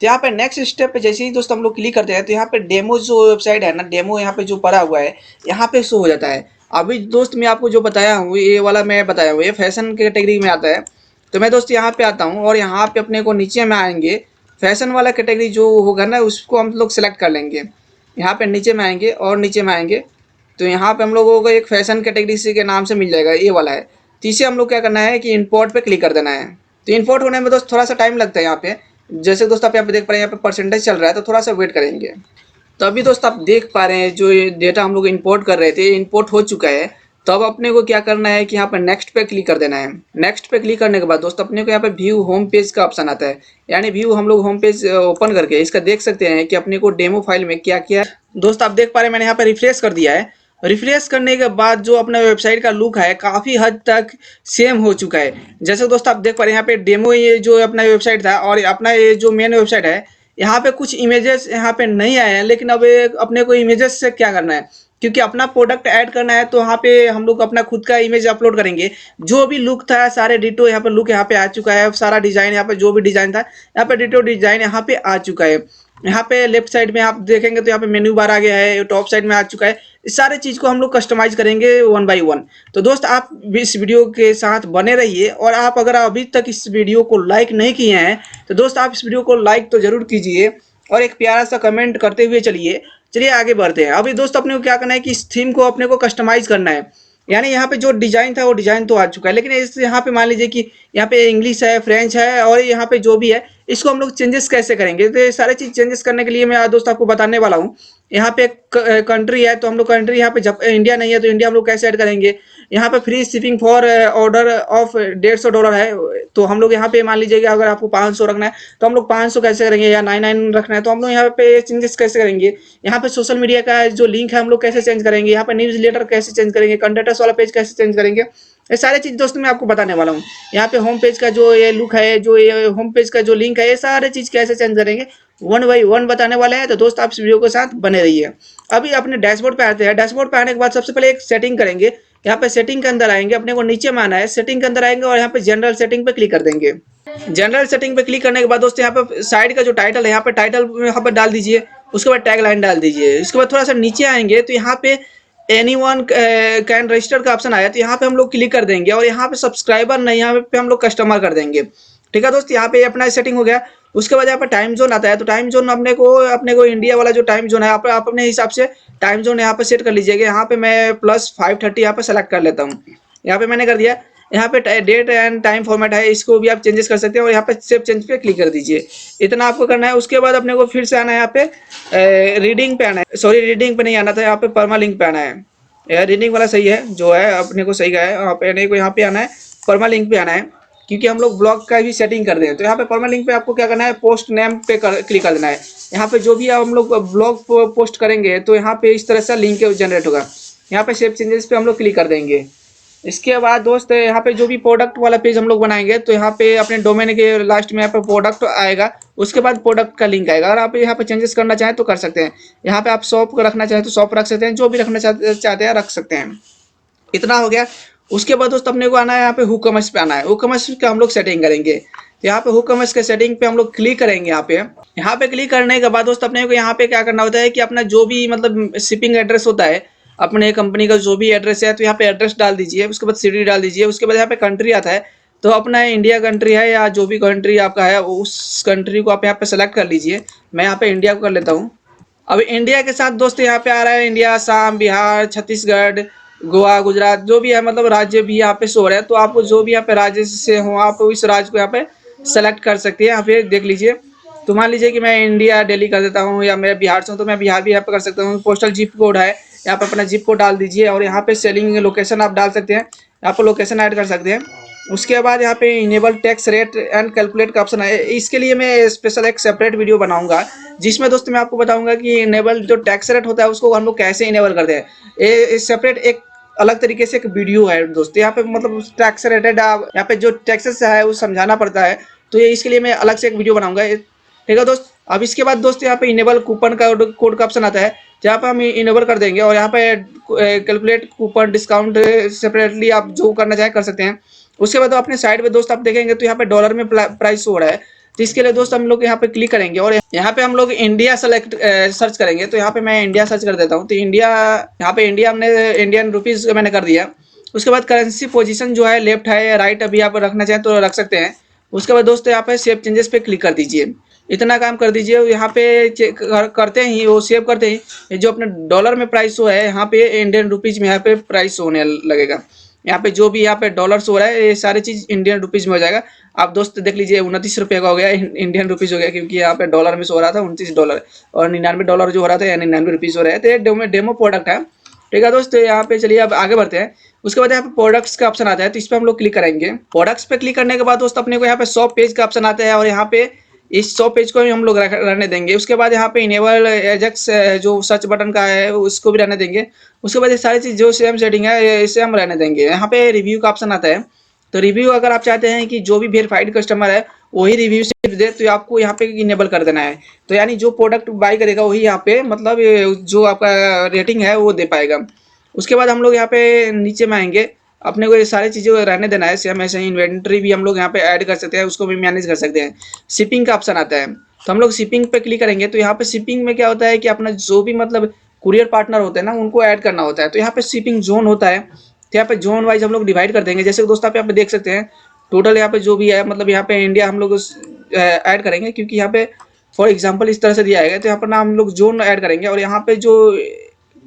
तो यहाँ पे नेक्स्ट स्टेप पे जैसे ही दोस्त हम लोग क्लिक करते हैं तो यहाँ पे डेमो जो वेबसाइट है ना, डेमो यहाँ पे जो पड़ा हुआ है यहाँ पे शो हो जाता है। अभी दोस्त मैं आपको जो बताया हूँ ये वाला मैं बताया हूँ, ये फैशन कैटेगरी में आता है। तो मैं दोस्त यहाँ पे आता हूँ और यहाँ पे अपने को नीचे में आएंगे, फैशन वाला कैटेगरी जो होगा ना उसको हम लोग सेलेक्ट कर लेंगे। यहाँ पे नीचे में आएंगे और नीचे में आएंगे तो यहाँ पे हम लोगों को एक फैशन कैटेगरी से के नाम से मिल जाएगा, ये वाला है। तो इसे हम लोग क्या करना है कि इंपोर्ट पे क्लिक कर देना है। तो इंपोर्ट होने में दोस्त थोड़ा सा टाइम लगता है। यहाँ पे जैसे दोस्त आप यहाँ पे देख पा रहे हैं यहाँ पे परसेंटेज चल रहा है, तो थोड़ा सा वेट करेंगे। तो अभी दोस्त आप देख पा रहे हैं जो डेटा हम लोग इंपोर्ट कर रहे थे इंपोर्ट हो चुका है। तो अब अपने को क्या करना है कि यहाँ पर नेक्स्ट पे क्लिक कर देना है। नेक्स्ट पे क्लिक करने के बाद दोस्त अपने को यहाँ पे व्यू होम पेज का ऑप्शन आता है, यानी व्यू हम लोग होम पेज ओपन करके इसका देख सकते हैं कि अपने को डेमो फाइल में क्या क्या दोस्त आप देख पा रहे हैं। मैंने यहाँ पे रिफ्रेश कर दिया है। रिफ्रेश करने के बाद जो अपना वेबसाइट का लुक है काफ़ी हद तक सेम हो चुका है। जैसे दोस्त आप देख पा रहे हैं यहाँ पे डेमो ये जो अपना वेबसाइट था और अपना ये जो मेन वेबसाइट है, यहाँ पे कुछ इमेजेस यहाँ पे नहीं आए हैं। लेकिन अब अपने को इमेजेस से क्या करना है, क्योंकि अपना प्रोडक्ट ऐड करना है तो यहाँ पे हम लोग अपना खुद का इमेज अपलोड करेंगे। जो भी लुक था सारे डिटो यहाँ पे लुक यहाँ पे आ चुका है। सारा डिजाइन यहाँ पे जो भी डिजाइन था यहाँ पे डिटो डिजाइन यहाँ पे आ चुका है। यहाँ पे लेफ्ट साइड में आप देखेंगे तो यहाँ पे मेन्यू बार आ गया है, टॉप साइड में आ चुका है। इस सारे चीज को हम लोग कस्टमाइज करेंगे 1 by 1। तो दोस्त आप इस वीडियो के साथ बने रहिए। और आप अगर अभी तक इस वीडियो को लाइक नहीं किए हैं तो दोस्त आप इस वीडियो को लाइक तो जरूर कीजिए और एक प्यारा सा कमेंट करते हुए चलिए चलिए आगे बढ़ते हैं। अभी दोस्त अपने को क्या करना है कि इस थीम को अपने को कस्टमाइज करना है। यानी यहाँ पे जो डिजाइन था वो डिजाइन तो आ चुका है, लेकिन इस यहाँ पे मान लीजिए कि यहाँ पे इंग्लिश है, फ्रेंच है, और यहाँ पे जो भी है इसको हम लोग चेंजेस कैसे करेंगे। तो ये सारे चीज चेंजेस करने के लिए मैं दोस्त आपको बताने वाला हूँ। यहाँ पे कंट्री है तो हम लोग कंट्री यहाँ पे इंडिया नहीं है तो इंडिया हम लोग कैसे ऐड करेंगे। यहाँ पे free shipping for order of $150 है, तो हम लोग यहाँ पे मान लीजिए कि अगर आपको 500 रखना है तो हम लोग 500 कैसे करेंगे, या 99 रखना है तो हम लोग यहाँ पे चेंजेस कैसे करेंगे। यहाँ पे सोशल मीडिया का जो लिंक है हम लोग कैसे चेंज करेंगे, यहाँ पे न्यूज लेटर कैसे चेंज करेंगे, कंटेंट्स वाला पेज कैसे चेंज करेंगे, ये सारे चीज दोस्तों मैं आपको बताने वाला हूँ। यहाँ पे होम पेज का जो ये लुक है, जो ये होम पेज का जो लिंक है, ये सारे चीज कैसे चेंज करेंगे वन बाई वन बताने वाले हैं। तो दोस्त आप इस वीडियो के साथ बने रहिए। अभी अपने डैशबोर्ड पे आते हैं। डैशबोर्ड पे आने के बाद सबसे पहले एक सेटिंग करेंगे। यहाँ पे सेटिंग के अंदर आएंगे, अपने को नीचे में आना है, सेटिंग के अंदर आएंगे और यहाँ पे जनरल सेटिंग पे क्लिक कर देंगे। जनरल सेटिंग पे क्लिक करने के बाद दोस्तों यहाँ पे साइड का जो टाइटल है, यहाँ पे टाइटल यहाँ पे डाल दीजिए। उसके बाद टैग लाइन डाल दीजिए। इसके बाद थोड़ा सा नीचे आएंगे तो यहाँ पे एनी वन कैन रजिस्टर का ऑप्शन आया, तो यहाँ पे हम लोग क्लिक कर देंगे और यहाँ पे सब्सक्राइबर नहीं, यहाँ पे हम लोग कस्टमर कर देंगे। ठीक है दोस्त, यहाँ पे अपना सेटिंग हो गया। उसके बाद यहाँ पे टाइम जोन आता है, तो टाइम जोन अपने को इंडिया वाला जो टाइम जोन है यहाँ पे आप अपने हिसाब से टाइम जोन यहाँ पे सेट कर लीजिएगा। यहाँ पे मैं +5:30 यहाँ पे सेलेक्ट कर लेता हूँ। यहाँ पे मैंने कर दिया। यहाँ पे डेट एंड टाइम फॉर्मेट है, इसको भी आप चेंजेस कर सकते हैं और यहाँ पे सेव चेंज पे क्लिक कर दीजिए। इतना आपको करना है। उसके बाद अपने को फिर से आना है, यहाँ पे रीडिंग पे आना है। सॉरी, रीडिंग पे नहीं आना था, यहाँ पे परमालिंक पे आना है। रीडिंग वाला सही है, जो है अपने को सही का है। अपने को यहाँ पे आना है, परमालिंक पे आना है, क्योंकि हम लोग ब्लॉग का भी सेटिंग कर दें। तो यहाँ पे परमालिंक पे आपको क्या करना है, पोस्ट नेम पे क्लिक कर देना है। यहाँ पे जो भी हम लोग ब्लॉग पोस्ट करेंगे तो यहाँ पे इस तरह से लिंक जनरेट होगा। यहाँ पे सेव चेंजेस पे हम लोग क्लिक कर देंगे। इसके बाद दोस्त यहाँ पे जो भी प्रोडक्ट वाला पेज हम लोग बनाएंगे तो यहाँ पे अपने डोमेन के लास्ट में यहाँ पे प्रोडक्ट आएगा। उसके बाद प्रोडक्ट का लिंक आएगा। अगर आप यहाँ पे चेंजेस करना चाहें तो कर सकते हैं। यहाँ पे आप शॉप रखना चाहें तो शॉप रख सकते हैं, जो भी रखना चाहते हैं रख सकते हैं। इतना हो गया। उसके बाद दोस्त अपने को आना है, यहाँ पे हुक कॉमर्स पे आना है। हुक कॉमर्स का हम लोग सेटिंग करेंगे। तो यहाँ पे हुक कॉमर्स के सेटिंग पे हम लोग क्लिक करेंगे। यहाँ पे क्लिक करने के बाद दोस्त अपने को यहाँ पे क्या करना होता है कि अपना जो भी मतलब शिपिंग एड्रेस होता है, अपने कंपनी का जो भी एड्रेस है, तो यहाँ पे एड्रेस डाल दीजिए। उसके बाद सिटी डाल दीजिए। उसके बाद यहाँ पे कंट्री आता है, तो अपना इंडिया कंट्री है या जो भी कंट्री आपका है उस कंट्री को आप यहाँ पे सेलेक्ट कर लीजिए। मैं यहाँ पे इंडिया को कर लेता हूँ। अब इंडिया के साथ दोस्त यहाँ पे आ रहा है इंडिया, असम, बिहार, छत्तीसगढ़, गोवा, गुजरात, जो भी है मतलब राज्य भी यहाँ पे शो हो रहा है। तो आपको जो भी यहाँ पे राज्य से हो आप इस राज्य को यहाँ पे सेलेक्ट कर सकती है। यहाँ पे देख लीजिए। तो मान लीजिए कि मैं इंडिया दिल्ली कर देता हूँ, या मैं बिहार से हूँ तो मैं बिहार भी यहाँ पे कर सकता हूँ। पोस्टल जिप कोड है, यहाँ पे अपना जिप कोड डाल दीजिए और यहाँ पे सेलिंग लोकेशन आप डाल सकते हैं। यहाँ पे लोकेशन ऐड कर सकते हैं। उसके बाद यहाँ पे enable tax rate and calculate का ऑप्शन है। इसके लिए मैं स्पेशल एक सेपरेट वीडियो बनाऊंगा, जिसमें दोस्त मैं आपको बताऊंगा कि इनेबल जो टैक्स रेट होता है उसको हम लोग कैसे इनेबल करते हैं। ये सेपरेट एक अलग तरीके से एक वीडियो है दोस्त। यहाँ पे मतलब टैक्स रेटेड यहाँ पे जो टैक्सेस है वो समझाना पड़ता है, तो ये इसके लिए मैं अलग से एक वीडियो बनाऊंगा। ठीक है दोस्त। अब इसके बाद दोस्त यहाँ पे इनेबल कूपन का कोड का ऑप्शन आता है, जहाँ पे हम इनेबल कर देंगे और यहाँ पे कैलकुलेट कूपन डिस्काउंट सेपरेटली आप जो करना चाहे कर सकते हैं। उसके बाद अपने साइड पे दोस्त आप देखेंगे तो यहाँ पे डॉलर में प्राइस हो रहा है। तो इसके लिए दोस्त हम लोग यहाँ पे क्लिक करेंगे और यहाँ पे हम लोग इंडिया सेलेक्ट सर्च करेंगे। तो यहाँ पे मैं इंडिया सर्च कर देता हूँ। तो इंडिया, यहाँ पे इंडिया हमने इंडियन रुपीज मैंने कर दिया। उसके बाद करेंसी पोजीशन जो है लेफ्ट है या राइट, अभी आप रखना चाहें तो रख सकते हैं। उसके बाद दोस्तों यहाँ पे सेव चेंजेस पे क्लिक कर दीजिए। इतना काम कर दीजिए। यहाँ पे करते ही वो सेव करते ही जो अपने डॉलर में प्राइस हो है, यहाँ पे इंडियन रुपीज में यहाँ पे प्राइस होने लगेगा। यहाँ पे जो भी यहाँ पे डॉलर्स हो रहा है ये सारी चीज इंडियन रुपीज में हो जाएगा। आप दोस्त देख लीजिए 29 रुपये का हो गया, इंडियन रुपीज हो गया, क्योंकि यहाँ पे डॉलर में सो रहा था $29 और $99 जो हो रहा था या $99 हो रहा है। तो ये डेमो प्रोडक्ट है। ठीक है दोस्त, यहाँ पे चलिए अब आगे बढ़ते हैं। उसके बाद यहाँ पे प्रोडक्ट्स का ऑप्शन आता है, तो इस पर हम लोग क्लिक करेंगे। प्रोडक्ट्स पे क्लिक करने के बाद दोस्त अपने को यहाँ पे शॉप पेज का ऑप्शन आता है और यहाँ पे इस शॉप पेज को भी हम लोग रहने देंगे। उसके बाद यहाँ पे इनेबल एजेक्स जो सर्च बटन का है उसको भी रहने देंगे। उसके बाद ये सारी चीज जो सेम सेटिंग है इसे हम रहने देंगे। यहाँ पे रिव्यू का ऑप्शन आता है, तो रिव्यू अगर आप चाहते हैं कि जो भी वेरीफाइड कस्टमर है वही रिव्यू सिर्फ दे, तो आपको यहाँ पे इनेबल कर देना है। तो यानी जो प्रोडक्ट बाय करेगा वही यहाँ पे मतलब जो आपका रेटिंग है वो दे पाएगा। उसके बाद हम लोग यहाँ पे नीचे में आएंगे। अपने को ये सारी चीज़ें रहने देना है सेम ऐसे ही। इन्वेंट्री भी हम लोग यहाँ पे ऐड कर सकते हैं, उसको भी मैनेज कर सकते हैं। शिपिंग का ऑप्शन आता है, तो हम लोग शिपिंग पे क्लिक करेंगे। तो यहाँ पे शिपिंग में क्या होता है कि अपना जो भी मतलब कुरियर पार्टनर होते हैं ना उनको ऐड करना होता है। तो यहाँ पे शिपिंग जोन होता है, तो यहाँ पे जोन वाइज हम लोग डिवाइड कर देंगे। जैसे दोस्त आप यहाँ पे देख सकते हैं टोटल यहाँ पे जो भी है मतलब यहाँ पे इंडिया हम लोग ऐड करेंगे, क्योंकि यहाँ पे फॉर एग्जांपल इस तरह से दिया है, तो यहाँ पर ना हम लोग जोन ऐड करेंगे और यहाँ पे जो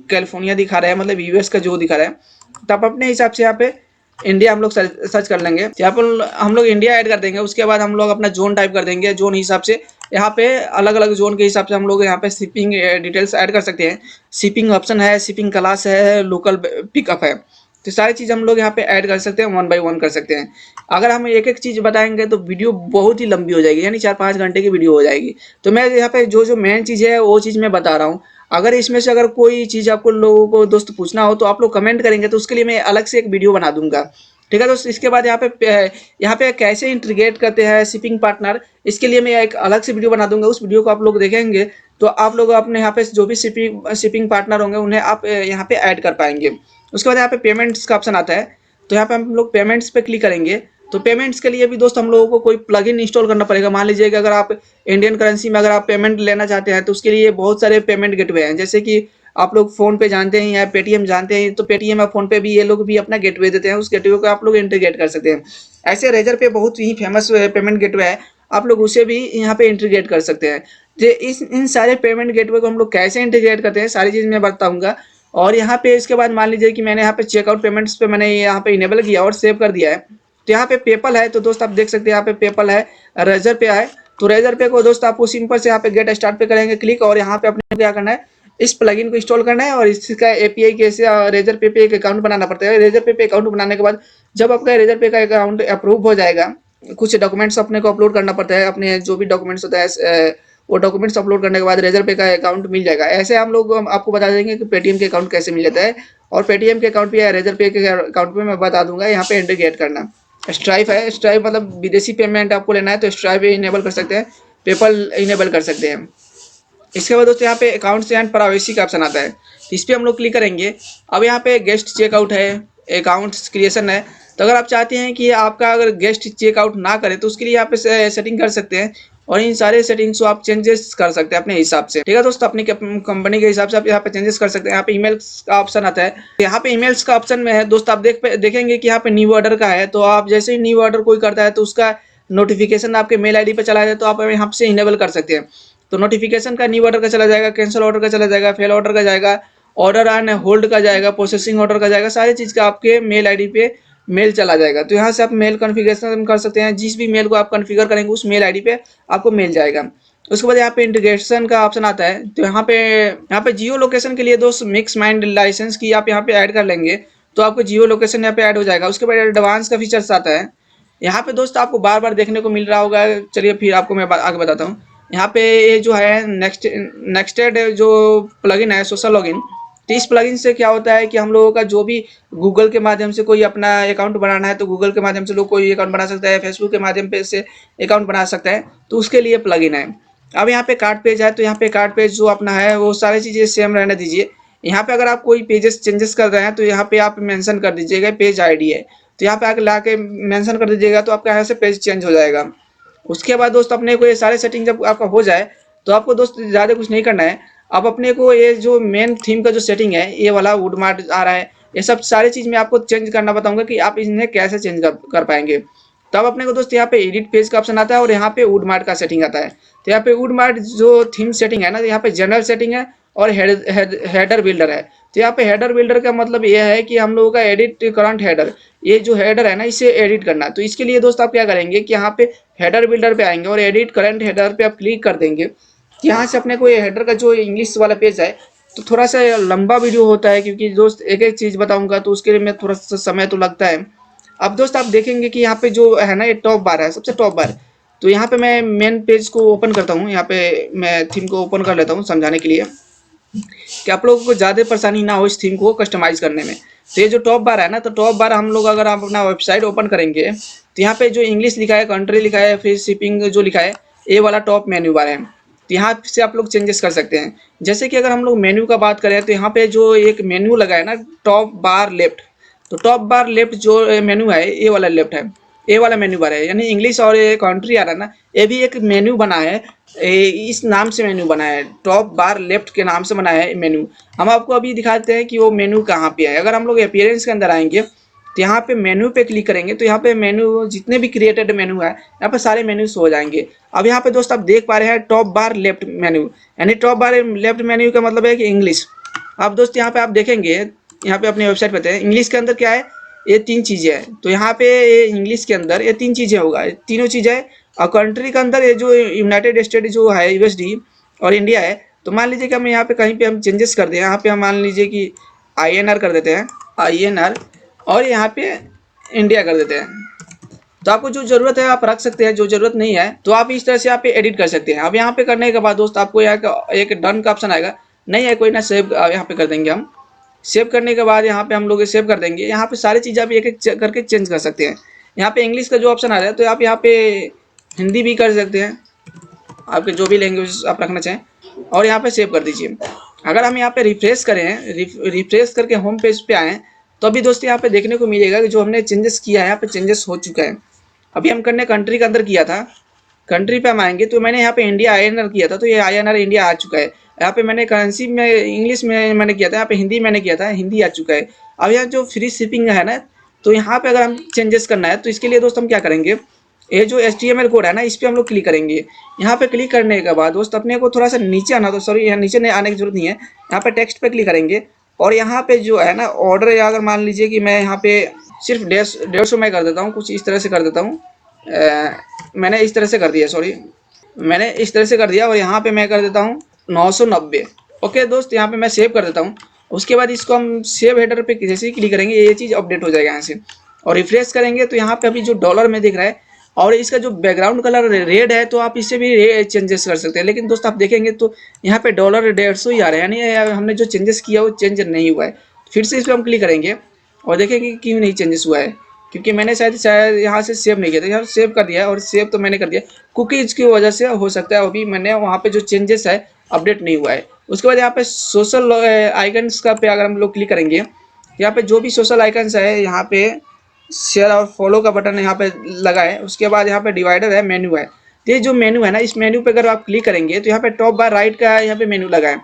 कैलिफोर्निया दिखा रहा है मतलब यूएस का जो दिखा रहा है, तो आप अपने हिसाब से यहाँ पे इंडिया हम लोग सर्च कर लेंगे। यहाँ पर हम लोग इंडिया ऐड कर देंगे। उसके बाद हम लोग अपना जोन टाइप कर देंगे। जोन हिसाब से यहाँ पे अलग अलग जोन के हिसाब से हम लोग यहाँ पे शिपिंग डिटेल्स ऐड कर सकते हैं। शिपिंग ऑप्शन है, शिपिंग क्लास है, लोकल पिकअप है, तो सारी चीज़ हम लोग यहाँ पे ऐड कर सकते हैं, 1 बाय 1 कर सकते हैं। अगर हम एक एक चीज़ बताएंगे तो वीडियो बहुत ही लंबी हो जाएगी, यानी 4-5 घंटे की वीडियो हो जाएगी। तो मैं यहाँ पे जो जो मेन चीज़ है वो चीज़ मैं बता रहा हूँ। अगर इसमें से अगर कोई चीज़ आपको लोगों को दोस्त पूछना हो तो आप लोग कमेंट करेंगे, तो उसके लिए मैं अलग से एक वीडियो बना दूंगा। ठीक है दोस्त। इसके बाद यहाँ पे कैसे इंटीग्रेट करते हैं शिपिंग पार्टनर, इसके लिए मैं एक अलग से वीडियो बना दूंगा। उस वीडियो को आप लोग देखेंगे तो आप लोग अपने यहाँ पे जो भी शिपिंग पार्टनर होंगे उन्हें आप यहाँ पे ऐड कर पाएंगे। उसके बाद यहाँ पे पेमेंट्स का ऑप्शन आता है, तो यहाँ पे हम लोग पेमेंट्स पे क्लिक करेंगे। तो पेमेंट्स के लिए भी दोस्त हम लोगों को कोई प्लगइन इंस्टॉल करना पड़ेगा। मान लीजिए कि अगर आप इंडियन करेंसी में अगर आप पेमेंट लेना चाहते हैं तो उसके लिए बहुत सारे पेमेंट गेटवे हैं, जैसे कि आप लोग फोन पे जानते हैं या पेटीएम जानते हैं, तो पेटीएम या फोन पे भी ये लोग भी अपना गेटवे देते हैं। उस गेटवे को आप लोग इंटीग्रेट कर सकते हैं। ऐसे रेजर पे बहुत ही फेमस पेमेंट गेटवे है, आप लोग उसे भी यहाँ पे इंटीग्रेट कर सकते हैं। जो इन सारे पेमेंट गेटवे को हम लोग कैसे इंटीग्रेट करते हैं सारी चीज़ मैं बताऊंगा। और यहाँ पे इसके बाद मान लीजिए कि मैंने यहाँ पे चेकआउट पेमेंट्स पे मैंने यहाँ पे इनेबल किया और सेव कर दिया है। तो यहाँ पे पेपल है, तो दोस्त आप देख सकते हैं यहाँ पे पेपल है, रेजर पे है। तो रेजर पे को दोस्त आपको सिंपल से यहाँ पे गेट स्टार्ट पे करेंगे क्लिक, और यहाँ पे अपने क्या करना है, इस प्लगइन को इंस्टॉल करना है और इसका एपीआई कैसे रेजर पे एक अकाउंट बनाना पड़ता है। रेजर पे अकाउंट बनाने के बाद जब आपका रेजर पे का अकाउंट अप्रूव हो जाएगा, कुछ डॉक्यूमेंट्स अपने को अपलोड करना पड़ता है, अपने जो भी डॉक्यूमेंट्स होता है वो डॉक्यूमेंट्स अपलोड करने के बाद रेजर पे का अकाउंट मिल जाएगा। ऐसे हम लोग आपको बता देंगे कि पेटीएम के अकाउंट कैसे मिल जाता है, और पेटीएम के अकाउंट पे या रेजर पे के अकाउंट पे मैं बता दूंगा। यहाँ पे इंटीग्रेट करना स्ट्राइप है, स्ट्राइप मतलब विदेशी पेमेंट आपको लेना है तो स्ट्राइप इनेबल कर सकते हैं, पेपल इनेबल कर सकते हैं। इसके बाद दोस्तों यहाँ पे अकाउंट्स एंड प्राइवेसी का ऑप्शन आता है, तो इस पर हम लोग क्लिक करेंगे। अब यहाँ पे गेस्ट चेकआउट है, अकाउंट्स क्रिएशन है। तो अगर आप चाहते हैं कि आपका अगर गेस्ट चेकआउट ना करे तो उसके लिए यहाँ पे सेटिंग कर सकते हैं, और इन सारे सेटिंग्स को आप चेंजेस कर सकते हैं अपने हिसाब से। ठीक है दोस्तों, अपनी कंपनी के हिसाब से आप यहाँ पे चेंजेस कर सकते हैं। यहाँ पे ईमेल्स का ऑप्शन आता है, यहाँ पे ईमेल्स का ऑप्शन में है दोस्त आप देखेंगे कि यहाँ पे न्यू ऑर्डर का है। तो आप जैसे ही न्यू ऑर्डर कोई करता है तो उसका नोटिफिकेशन आपके मेल आईडी पे चला जाए, तो आप यहाँ से इनेबल कर सकते हैं। तो नोटिफिकेशन का न्यू ऑर्डर का चला जाएगा, कैंसिल ऑर्डर का चला जाएगा, फेल ऑर्डर का जाएगा, ऑर्डर ऑन होल्ड का जाएगा, प्रोसेसिंग ऑर्डर का जाएगा, सारी चीज़ का आपके मेल आईडी पे मेल चला जाएगा। तो यहाँ से आप मेल कॉन्फ़िगरेशन कर सकते हैं, जिस भी मेल को आप कॉन्फ़िगर करेंगे उस मेल आईडी पे आपको मेल जाएगा। उसके बाद यहाँ पे इंटीग्रेशन का ऑप्शन आता है, तो यहाँ पे जियो लोकेशन के लिए दोस्त मिक्स माइंड लाइसेंस की आप यहाँ पे ऐड कर लेंगे तो आपको जियो लोकेशन यहाँ पे ऐड हो जाएगा। उसके बाद एडवांस का फीचर्स आता है, यहाँ पे दोस्त आपको बार बार देखने को मिल रहा होगा। चलिए फिर आपको मैं आगे बताता हूँ। यहाँ पे ये जो है नेक्स्टेड जो प्लगइन है सोशल लॉगिन, तो इस प्लगइन से क्या होता है कि हम लोगों का जो भी गूगल के माध्यम से कोई अपना अकाउंट बनाना है तो गूगल के माध्यम से लोग कोई अकाउंट बना सकता है, फेसबुक के माध्यम पे से अकाउंट बना सकता है, तो उसके लिए प्लगइन है। अब यहाँ पे कार्ड पेज है, तो यहाँ पे कार्ड पेज जो अपना है वो सारी चीज़ें सेम रहने दीजिए। यहाँ पे अगर आप कोई पेजेस चेंजेस कर रहे हैं तो यहाँ पे आप मेंशन कर दीजिएगा पेज आईडी है, तो यहाँ पे आके ला के मेंशन कर दीजिएगा तो आपका यहाँ से पेज चेंज हो जाएगा। उसके बाद दोस्त अपने को ये सारे सेटिंग जब आपका हो जाए तो आपको दोस्त ज़्यादा कुछ नहीं करना है। अब अपने को ये जो मेन थीम का जो सेटिंग है, ये वाला वुडमार्ट आ रहा है, ये सब सारी चीज़ मैं आपको चेंज करना बताऊंगा कि आप इन्हें कैसे चेंज कर पाएंगे। तब अपने को दोस्त यहाँ पे एडिट पेज का ऑप्शन आता है और यहाँ पे वुडमार्ट का सेटिंग आता है। तो यहाँ पे वुडमार्ट जो थीम सेटिंग है ना, यहाँ पे जनरल सेटिंग है और हेडर बिल्डर है। तो यहाँ पे हेडर बिल्डर का मतलब ये है कि हम लोगों का एडिट करंट हेडर, ये जो हेडर है ना इसे एडिट करना। तो इसके लिए दोस्त आप क्या करेंगे कि यहाँ पे हेडर बिल्डर पे आएंगे और एडिट करंट हेडर पे आप क्लिक कर देंगे। यहाँ से अपने को ये हेडर का जो इंग्लिश वाला पेज है, तो थोड़ा सा लंबा वीडियो होता है क्योंकि दोस्त एक एक चीज़ बताऊंगा तो उसके लिए मैं थोड़ा सा समय तो लगता है। अब दोस्त आप देखेंगे कि यहाँ पे जो है ना ये टॉप बार है, सबसे टॉप बार। तो यहाँ पे मैं मेन पेज को ओपन करता हूँ, यहाँ पे मैं थीम को ओपन कर लेता हूँ समझाने के लिए कि आप लोगों को ज़्यादा परेशानी ना हो इस थीम को कस्टमाइज़ करने में। तो ये जो टॉप बार है ना, तो टॉप बार हम लोग अगर आप अपना वेबसाइट ओपन करेंगे तो यहाँ पे जो इंग्लिश लिखा है, कंट्री लिखा है, फिर शिपिंग जो लिखा है, ये वाला टॉप मेन्यू बार है। तो यहाँ से आप लोग चेंजेस कर सकते हैं। जैसे कि अगर हम लोग मेन्यू का बात करें तो यहाँ पे जो एक मेन्यू लगा है ना टॉप बार लेफ्ट, तो टॉप बार लेफ्ट जो मेन्यू है ये वाला लेफ्ट है, ये वाला मेन्यू बार है, यानी इंग्लिश और ये कंट्री आ रहा है ना, ये भी एक मेन्यू बना है, इस नाम से मेन्यू बना है, टॉप बार लेफ्ट के नाम से बना है मेन्यू। हम आपको अभी दिखाते हैं कि वो मेन्यू कहाँ पे है। अगर हम लोग अपीयरेंस के अंदर आएंगे तो यहाँ पे मेन्यू पे क्लिक करेंगे तो यहाँ पे मेन्यू जितने भी क्रिएटेड मेन्यू है यहाँ पे सारे मेन्यूज हो जाएंगे। अब यहाँ पे दोस्त आप देख पा रहे हैं टॉप बार लेफ्ट मेन्यू, यानी टॉप बार लेफ्ट मेन्यू का मतलब है कि इंग्लिश। अब दोस्त यहाँ पे आप देखेंगे, यहाँ पे अपनी वेबसाइट पे थे, इंग्लिश के अंदर क्या है, ये 3 चीज़ें हैं। तो यहाँ पे इंग्लिश के अंदर ये 3 चीज़ें होगा, तीनों चीज़ें। और कंट्री के अंदर ये जो यूनाइटेड स्टेट जो है यूएसडी और इंडिया है। तो मान लीजिए कि हम यहाँ पे कहीं पे हम चेंजेस कर दें, यहाँ पे हम मान लीजिए कि INR कर देते हैं, INR, और यहाँ पे इंडिया कर देते हैं। तो आपको जो ज़रूरत है आप रख सकते हैं, जो ज़रूरत नहीं है तो आप इस तरह से यहाँ पे एडिट कर सकते हैं। अब यहाँ पे करने के बाद दोस्त आपको यहाँ का एक डन का ऑप्शन आएगा, नहीं है कोई ना, सेव यहाँ पे कर देंगे हम। सेव करने के बाद यहाँ पे हम लोग सेव कर देंगे। यहाँ पे सारी चीज़ें आप एक एक करके चेंज कर सकते हैं। यहाँ पे इंग्लिश का जो ऑप्शन आ रहा है तो आप यहाँ पे हिंदी भी कर सकते हैं, आपके जो भी लैंग्वेज आप रखना चाहें, और यहाँ पे सेव कर दीजिए। अगर हम यहाँ पे रिफ्रेश करें, रिफ्रेश करके होम पेज पे आएँ तो अभी दोस्तों यहाँ पे देखने को मिलेगा कि जो हमने चेंजेस किया है यहाँ पे चेंजेस हो चुका है। अभी हम करने कंट्री के अंदर किया था, कंट्री पे हम आएंगे तो मैंने यहाँ पे इंडिया INR किया था, तो ये INR इंडिया आ चुका है। यहाँ पे मैंने करेंसी में इंग्लिश में मैंने किया था, यहाँ पे हिंदी मैंने किया था, हिंदी आ चुका है। अब यहाँ जो फ्री शिपिंग है ना, तो यहाँ पे अगर हम चेंजेस करना है तो इसके लिए दोस्त हम क्या करेंगे, ये जो HTML कोड है ना इस पर हम लोग क्लिक करेंगे। यहाँ पे क्लिक करने के बाद दोस्त अपने को थोड़ा सा नीचे आना, तो सॉरी यहाँ नीचे नहीं आने की जरूरत नहीं है, यहाँ पे टेक्स्ट पे क्लिक करेंगे और यहाँ पे जो है ना ऑर्डर, या अगर मान लीजिए कि मैं यहाँ पे सिर्फ 150 मैं कर देता हूँ, कुछ इस तरह से कर देता हूँ। मैंने इस तरह से कर दिया, सॉरी मैंने इस तरह से कर दिया, और यहाँ पे मैं कर देता हूँ 990। ओके दोस्त, यहाँ पे मैं सेव कर देता हूँ। उसके बाद इसको हम सेव हेडर पे जैसे ही क्लिक करेंगे ये चीज़ अपडेट हो जाएगा यहाँ से, और रिफ्रेश करेंगे तो यहाँ पे अभी जो डॉलर में दिख रहा है और इसका जो बैकग्राउंड कलर रेड है, तो आप इससे भी चेंजेस कर सकते हैं। लेकिन दोस्त आप देखेंगे तो यहाँ पे डॉलर 150 ही आ रहा है, यानी हमने जो चेंजेस किया वो चेंज नहीं हुआ है। फिर से इस पर हम क्लिक करेंगे और देखेंगे कि क्यों नहीं चेंजेस हुआ है, क्योंकि मैंने शायद यहाँ से सेव नहीं किया था, यहाँ सेव कर दिया है, और सेव तो मैंने कर दिया, कुकीज़ की वजह से हो सकता है अभी मैंने वहाँ पे जो चेंजेस है अपडेट नहीं हुआ है। उसके बाद यहाँ पे सोशल आइकन्स का पे अगर हम लोग क्लिक करेंगे, यहाँ पे जो भी सोशल आइकन्स है, यहाँ पे शेयर और फॉलो का बटन यहाँ पे लगा है। उसके बाद यहाँ पे डिवाइडर है, मेन्यू है। तो ये जो मेन्यू है ना, इस मेन्यू पे अगर आप क्लिक करेंगे तो यहाँ पे टॉप बार राइट का यहाँ पे मेन्यू लगा है।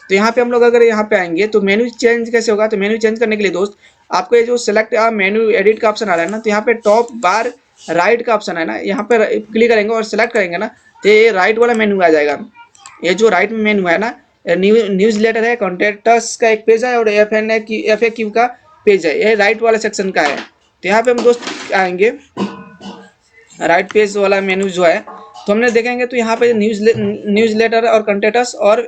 तो यहाँ पे हम लोग अगर यहाँ पे आएंगे तो मेन्यू चेंज कैसे होगा, तो मेन्यू चेंज करने के लिए दोस्त आपको ये जो सेलेक्ट मेन्यू एडिट का ऑप्शन आ रहा है ना, तो यहाँ पे टॉप बार राइट का ऑप्शन है ना, यहाँ पे क्लिक करेंगे और सेलेक्ट करेंगे ना, तो ये राइट वाला मेन्यू आ जाएगा। ये जो राइट में मेन्यू है ना, न्यूज़ लेटर है, कॉन्टेक्ट्स का एक पेज है, और FAQ का पेज है, ये राइट वाला सेक्शन का है। तो यहाँ पे हम दोस्त आएंगे राइट पेज वाला मेन्यू जो है, तो हमने देखेंगे तो यहाँ पे न्यूज़ लेटर और कॉन्टेक्ट्स और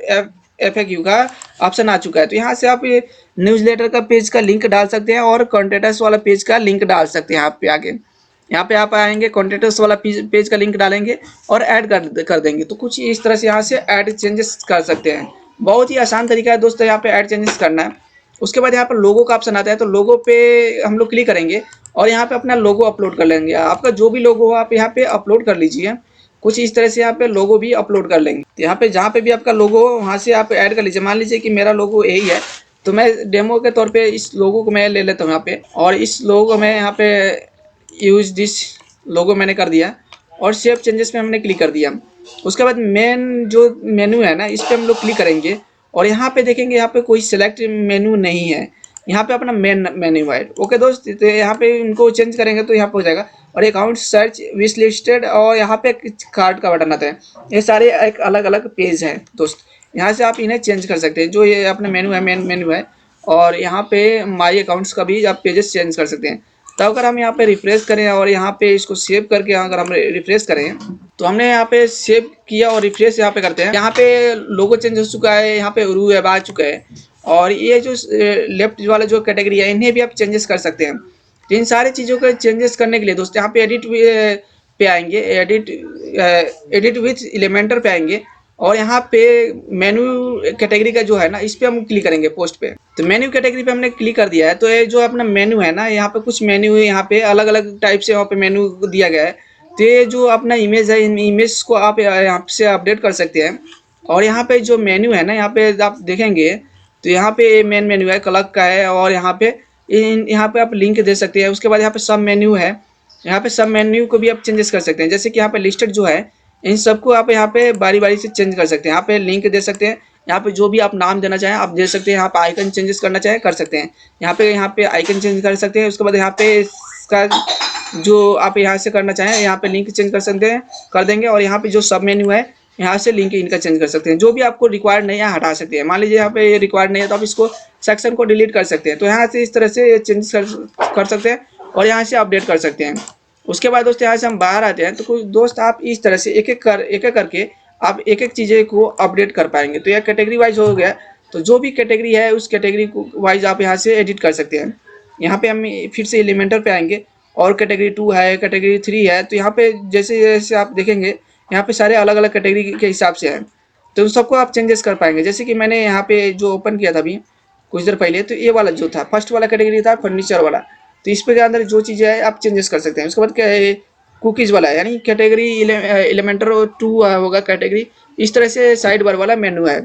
FAQ का ऑप्शन आ चुका है। तो यहाँ से आप ये न्यूज़ लेटर का पेज का लिंक डाल सकते हैं और कॉन्टेक्ट्स वाला पेज का लिंक डाल सकते हैं। यहाँ पे आगे यहाँ पे आप आएंगे, कॉन्टेक्ट्स वाला पेज का लिंक डालेंगे और ऐड कर देंगे। तो कुछ इस तरह से यहाँ से ऐड चेंजेस कर सकते हैं। बहुत ही आसान तरीका है दोस्तों यहाँ पे ऐड चेंजेस करना है। उसके बाद यहाँ पर लोगो का ऑप्शन आता है, तो लोगो पे हम लोग क्लिक करेंगे और यहाँ पे अपना लोगो अपलोड कर लेंगे। आपका जो भी लोगो हो आप यहाँ पे अपलोड कर लीजिए। कुछ इस तरह से यहाँ पे लोगो भी अपलोड कर लेंगे। तो यहाँ पे जहाँ पे भी आपका लोगो हो वहाँ से आप ऐड कर लीजिए। मान लीजिए कि मेरा लोगो यही है, तो मैं डेमो के तौर पे इस लोगो को मैं ले लेता हूँ यहाँ पे, और इस लोगो को मैं यहाँ पे यूज दिस लोगो मैंने कर दिया और सेव चेंजेस पे हमने क्लिक कर दिया। उसके बाद मेन जो मेन्यू है ना, इस पर हम लोग क्लिक करेंगे और यहाँ पे देखेंगे यहाँ पे कोई सिलेक्ट मेन्यू नहीं है, यहाँ पे अपना मेन मेन्यू है। ओके दोस्त, तो यहाँ पे इनको चेंज करेंगे तो यहाँ पे हो जाएगा। और अकाउंट सर्च विश लिस्टेड और यहाँ पे कार्ड का बटन आता है। ये सारे एक अलग अलग पेज हैं दोस्त, यहाँ से आप इन्हें चेंज कर सकते हैं। जो ये अपना मेन्यू है, मेन मेन्यू है, और यहाँ पे माई अकाउंट्स का भी आप पेजेस चेंज कर सकते हैं। तो अगर हम यहाँ पे रिफ्रेश करें और यहाँ पे इसको सेव करके अगर हम रिफ्रेश करें, तो हमने यहाँ पे सेव किया और रिफ्रेश यहाँ पे करते हैं। यहाँ पे लोगो चेंज हो चुका है, यहाँ पे रू वेब आ चुका है, और ये जो लेफ्ट वाला जो कैटेगरी है इन्हें भी आप चेंजेस कर सकते हैं। तो इन सारी चीज़ों को चेंजेस करने के लिए दोस्तों यहाँ पे एडिट पे आएंगे, एडिट विथ एलिमेंटर पे आएंगे, और यहाँ पे मेन्यू कैटेगरी का जो है ना, इस पे हम क्लिक करेंगे पोस्ट पे। तो मेन्यू कैटेगरी पे हमने क्लिक कर दिया है। तो ये जो अपना मेन्यू है ना, यहाँ पे कुछ मेन्यू है, यहाँ पे अलग अलग टाइप से यहाँ पे मेन्यू दिया गया है। तो ये जो अपना इमेज है, इन इमेज को आप यहाँ से अपडेट कर सकते हैं। और यहाँ पे जो मेन्यू है ना, यहाँ पे आप देखेंगे तो यहाँ पे मेन मेन्यू है, क्लर्क का है, और यहाँ पे आप लिंक दे सकते हैं। उसके बाद यहाँ पे सब मेन्यू है, यहाँ पे सब मेन्यू को भी आप चेंजेस कर सकते हैं। जैसे कि यहाँ पे लिस्टेड जो है, इन सबको आप यहाँ पे बारी बारी से चेंज कर सकते हैं। यहाँ पे लिंक दे सकते हैं, यहाँ पे जो भी आप नाम देना चाहें आप दे सकते हैं। यहाँ पे आइकन चेंजेस करना चाहें कर सकते हैं। यहाँ पे आइकन चेंज कर सकते हैं। उसके बाद यहाँ पे इसका जो आप यहाँ से करना चाहें यहाँ पे लिंक चेंज कर सकते हैं, कर देंगे। और यहाँ पे जो सब मेन्यू है यहाँ से लिंक इनका चेंज कर सकते हैं। जो भी आपको रिक्वायर्ड नहीं है हटा सकते हैं। मान लीजिए यहाँ पे रिक्वायर्ड नहीं है तो आप इसको सेक्शन को डिलीट कर सकते हैं। तो यहाँ से इस तरह से चेंज कर सकते हैं और यहाँ से अपडेट कर सकते हैं। उसके बाद दोस्त यहाँ से हम बाहर आते हैं तो कुछ दोस्त आप इस तरह से एक एक करके आप एक एक चीज़ें को अपडेट कर पाएंगे। तो यह कैटेगरी वाइज हो गया। तो जो भी कैटेगरी है उस कैटेगरी वाइज आप यहाँ से एडिट कर सकते हैं। यहाँ पे हम फिर से एलिमेंटर पे आएंगे और कैटेगरी 2 है, कैटेगरी 3 है। तो यहाँ पे जैसे जैसे आप देखेंगे यहाँ पे सारे अलग अलग कैटेगरी के हिसाब से हैं। तो उन सबको आप चेंजेस कर पाएंगे। जैसे कि मैंने यहाँ पे जो ओपन किया था अभी कुछ देर पहले, तो ये वाला जो था फर्स्ट वाला कैटेगरी था फर्नीचर वाला। तो इस पे के अंदर जो चीज़ें है आप चेंजेस कर सकते हैं। उसके बाद क्या है कुकीज़ वाला है, यानी कैटेगरी एलिमेंटर 2 होगा कैटेगरी। इस तरह से साइड बार वाला मेनू है।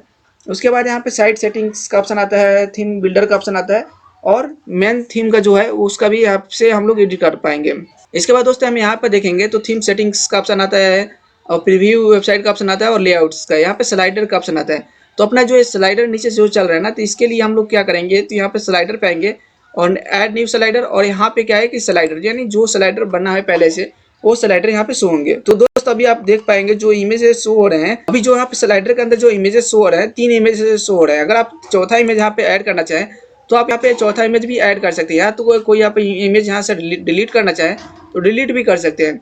उसके बाद यहाँ पे साइड सेटिंग्स का ऑप्शन आता है, थीम बिल्डर का ऑप्शन आता है और मेन थीम का जो है उसका भी यहाँ से हम लोग एडिट कर पाएंगे। इसके बाद दोस्तों हम यहाँ पर देखेंगे तो थीम सेटिंग्स का ऑप्शन आता है और प्रीव्यू वेबसाइट का ऑप्शन आता है और लेआउट्स का। यहाँ पे स्लाइडर का ऑप्शन आता है। तो अपना जो स्लाइडर नीचे जो चल रहा है ना, तो इसके लिए हम लोग क्या करेंगे तो यहाँ पे स्लाइडर पे आएंगे और ऐड न्यू स्लाइडर। और यहाँ पे क्या है कि स्लाइडर यानी जो स्लाइडर बना है पहले से वो स्लाइडर यहाँ पे शो होंगे। तो दोस्त अभी आप देख पाएंगे जो इमेजेस शो हो रहे हैं, अभी जो यहाँ पे स्लाइडर के अंदर जो इमेजेस शो हो रहे हैं 3 इमेजेस शो हो रहे हैं। अगर आप चौथा इमेज यहाँ पे ऐड करना चाहें तो आप यहाँ पे चौथा इमेज भी ऐड कर सकते हैं। या तो कोई आप इमेज यहाँ से डिलीट करना चाहें तो डिलीट भी कर सकते हैं।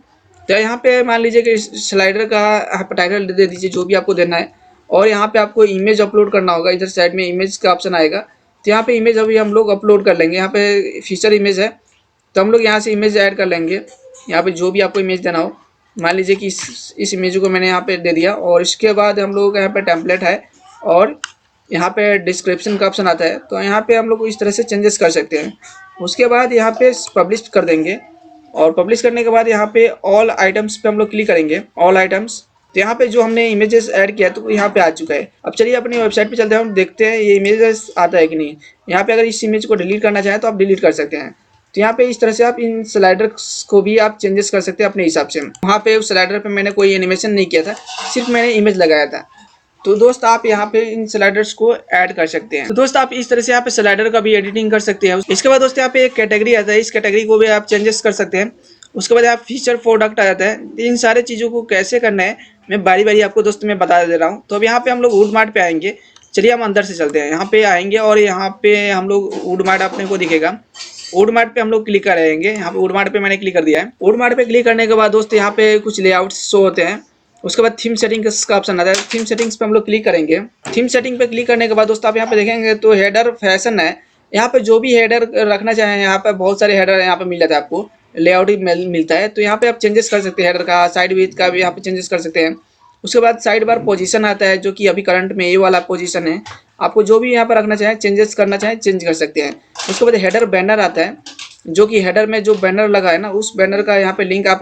तो यहाँ पे मान लीजिए कि स्लाइडर का आप टाइटल दे दीजिए जो भी आपको देना है और यहाँ पे आपको इमेज अपलोड करना होगा। इधर साइड में इमेज का ऑप्शन आएगा तो यहाँ पे इमेज अभी हम लोग अपलोड कर लेंगे। यहाँ पे फीचर इमेज है तो हम लोग यहाँ से इमेज ऐड कर लेंगे। यहाँ पे जो भी आपको इमेज देना हो, मान लीजिए कि इस इमेज को मैंने यहाँ पे दे दिया। और इसके बाद हम लोग यहाँ पे टेम्पलेट है और यहाँ पे डिस्क्रिप्शन का ऑप्शन आता है। तो यहाँ पे हम लोग इस तरह से चेंजेस कर सकते हैं। उसके बाद यहाँ पे पब्लिश कर देंगे और पब्लिश करने के बाद यहाँ पे ऑल आइटम्स पे हम लोग क्लिक करेंगे, ऑल आइटम्स। तो यहाँ पे जो हमने इमेजेस ऐड किया तो यहाँ पे आ चुका है। अब चलिए अपनी वेबसाइट पे चलते हैं, हम देखते हैं ये इमेजेस आता है कि नहीं। यहाँ पे अगर इस इमेज को डिलीट करना चाहें तो आप डिलीट कर सकते हैं। तो यहाँ पे इस तरह से आप इन स्लाइडर्स को भी आप चेंजेस कर सकते हैं अपने हिसाब से। वहाँ पे उस स्लाइडर पे मैंने कोई एनिमेशन नहीं किया था, सिर्फ मैंने इमेज लगाया था। तो दोस्त आप यहाँ पे इन स्लाइडर्स को ऐड कर सकते हैं। तो दोस्त आप इस तरह से यहाँ पे स्लाइडर का भी एडिटिंग कर सकते हैं। इसके बाद दोस्त यहाँ पे एक कैटेगरी आता है, इस कैटेगरी को भी आप चेंजेस कर सकते हैं। उसके बाद आप फीचर प्रोडक्ट आ जाता है। इन सारे चीज़ों को कैसे करना है मैं बारी बारी आपको दोस्त मैं बता दे रहा हूँ। तो अब यहाँ पे हम लोग वुड मार्ट पे आएंगे। चलिए हम अंदर से चलते हैं। यहाँ पे आएंगे और यहाँ पे हम लोग वुड मार्ट अपने को दिखेगा। वुड मार्ट पे हम लोग क्लिक करेंगे। यहाँ पे वुड मार्ट पे मैंने क्लिक कर दिया है। वुड मार्ट पे क्लिक करने के बाद दोस्त यहाँ पे कुछ लेआउट्स शो होते हैं। उसके बाद थीम सेटिंग्स का ऑप्शन आता है। थीम सेटिंग्स पे हम लोग क्लिक करेंगे। थीम सेटिंग पे क्लिक करने के बाद दोस्तों आप यहाँ पे देखेंगे तो हेडर फैशन है। यहाँ पे जो भी हेडर रखना चाहें यहाँ पे बहुत सारे हेडर यहाँ पे मिल जाता है, आपको लेआउट ही मिलता है। तो यहाँ पे आप चेंजेस कर सकते हैं, हेडर का साइड विड्थ का भी यहाँ पे चेंजेस कर सकते हैं। उसके बाद साइड बार पोजीशन आता है जो कि अभी करंट में ये वाला पोजीशन है। आपको जो भी यहाँ पर रखना चाहें चेंजेस करना चाहें चेंज कर सकते हैं। उसके बाद हेडर बैनर आता है जो कि हेडर में जो बैनर लगा है ना उस बैनर का यहाँ पे लिंक आप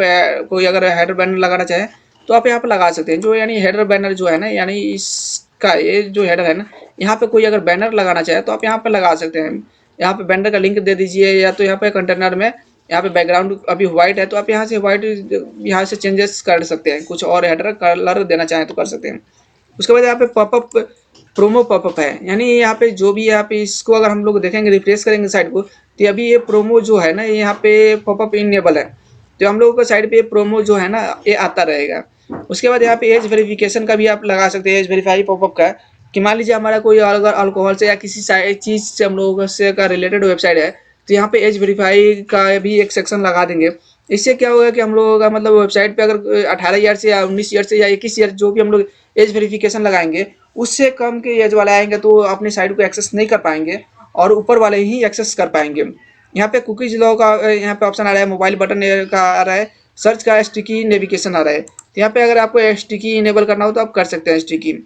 कोई अगर हेडर बैनर लगाना चाहे तो आप यहाँ पे लगा सकते हैं। जो यानी हेडर बैनर जो है ना, यानी इसका ये जो हेडर है ना यहाँ पे कोई अगर बैनर लगाना चाहे तो आप यहाँ पे लगा सकते हैं। यहाँ पे बैनर का लिंक दे दीजिए या तो यहाँ पे कंटेनर में यहाँ पे बैकग्राउंड अभी व्हाइट है तो आप यहाँ से व्हाइट यहाँ से चेंजेस कर सकते हैं। कुछ और हेडर कलर देना चाहें तो कर सकते हैं। उसके बाद यहाँ पे पॉपअप प्रोमो पॉपअप है, यानी यहाँ पे जो भी यहाँ पे इसको अगर हम लोग देखेंगे रिफ्रेश करेंगे साइट को तो अभी ये प्रोमो जो है ना यहाँ पे पॉपअप इनेबल है। तो हम लोगों को साइड पे प्रोमो जो है ना ये आता रहेगा। उसके बाद यहाँ पे एज वेरिफिकेशन का भी आप लगा सकते हैं, एज वेरीफाई पॉपअप का, कि मान लीजिए हमारा कोई अगर अल्कोहल से या किसी चीज़ से हम लोगों से का रिलेटेड वेबसाइट है तो यहाँ पे एज वेरीफाई का भी एक सेक्शन लगा देंगे। इससे क्या होगा कि हम लोगों का मतलब वेबसाइट पे अगर 18 ईयर से या 19 ईयर से या 21 ईयर जो भी हम लोग एज वेरिफिकेशन लगाएंगे उससे कम के एज वाले आएंगे तो अपनी साइट को एक्सेस नहीं कर पाएंगे और ऊपर वाले ही एक्सेस कर पाएंगे। यहाँ पे कुकीज लॉ का यहाँ पे ऑप्शन आ रहा है, मोबाइल बटन का आ रहा है, सर्च का स्टिकी नेविगेशन आ रहा है। तो यहाँ पे अगर आपको स्टिकी इनेबल करना हो तो आप कर सकते हैं स्टिकी।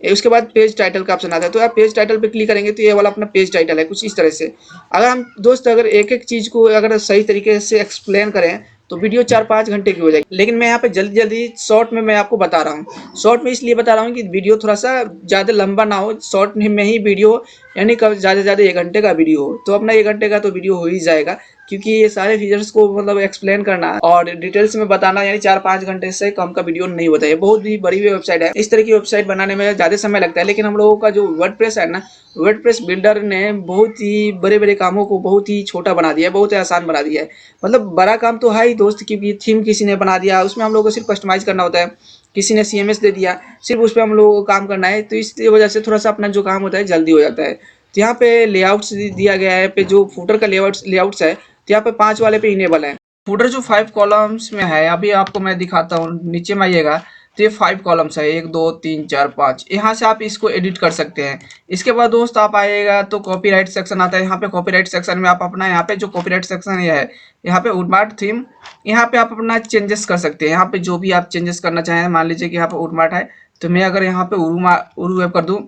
उसके बाद पेज टाइटल का ऑप्शन आता है। तो आप पेज टाइटल पे क्लिक करेंगे तो ये वाला अपना पेज टाइटल है कुछ इस तरह से। अगर हम दोस्त अगर एक एक चीज़ को अगर सही तरीके से एक्सप्लेन करें तो वीडियो 4-5 घंटे की हो जाएगी। लेकिन मैं यहाँ पे जल्दी जल्दी शॉर्ट में मैं आपको बता रहा हूँ। शॉर्ट में इसलिए बता रहा हूँ कि वीडियो थोड़ा सा ज़्यादा लंबा ना हो, शॉर्ट में ही वीडियो यानी ज़्यादा से ज़्यादा 1 घंटे का वीडियो हो। तो अपना 1 घंटे का तो वीडियो हो ही जाएगा। क्योंकि ये सारे फीचर्स को मतलब एक्सप्लेन करना और डिटेल्स में बताना यानी 4-5 घंटे से कम का वीडियो नहीं होता है। बहुत ही बड़ी वेबसाइट है। इस तरह की वेबसाइट बनाने में ज़्यादा समय लगता है, लेकिन हम लोगों का जो वर्डप्रेस है ना, वर्डप्रेस बिल्डर ने बहुत ही बड़े-बड़े कामों को बहुत ही छोटा बना दिया है, बहुत ही आसान बना दिया है। मतलब बड़ा काम तो है ही दोस्त, क्योंकि थीम किसी ने बना दिया, उसमें हम लोगों को सिर्फ कस्टमाइज़ करना होता है। किसी ने सीएमएस दे दिया, सिर्फ उस पे हम लोगों को काम करना है, तो इस वजह से थोड़ा-सा अपना जो काम होता है जल्दी हो जाता है। तो यहाँ पे लेआउट्स दिया गया है, पे जो फुटर का लेआउट्स है, तो यहाँ पे 5 वाले पे इनेबल है। फुटर जो 5 कॉलम्स में है, अभी आपको मैं दिखाता हूँ, नीचे में आइएगा तो ये 5 कॉलम्स है, 1 2 3 4 5। यहाँ से आप इसको एडिट कर सकते हैं। इसके बाद दोस्त आप आइएगा तो कॉपीराइट सेक्शन आता है। यहाँ पे कॉपीराइट सेक्शन में आप अपना, यहाँ पे जो कॉपीराइट सेक्शन ये है, यहाँ पे उडमार्ट थीम, यहाँ पे आप अपना चेंजेस कर सकते हैं। यहाँ पे जो भी आप चेंजेस करना चाहें, मान लीजिए कि यहाँ पे उडमार्ट है, तो मैं अगर यहाँ पे उरू वेब कर दूँ,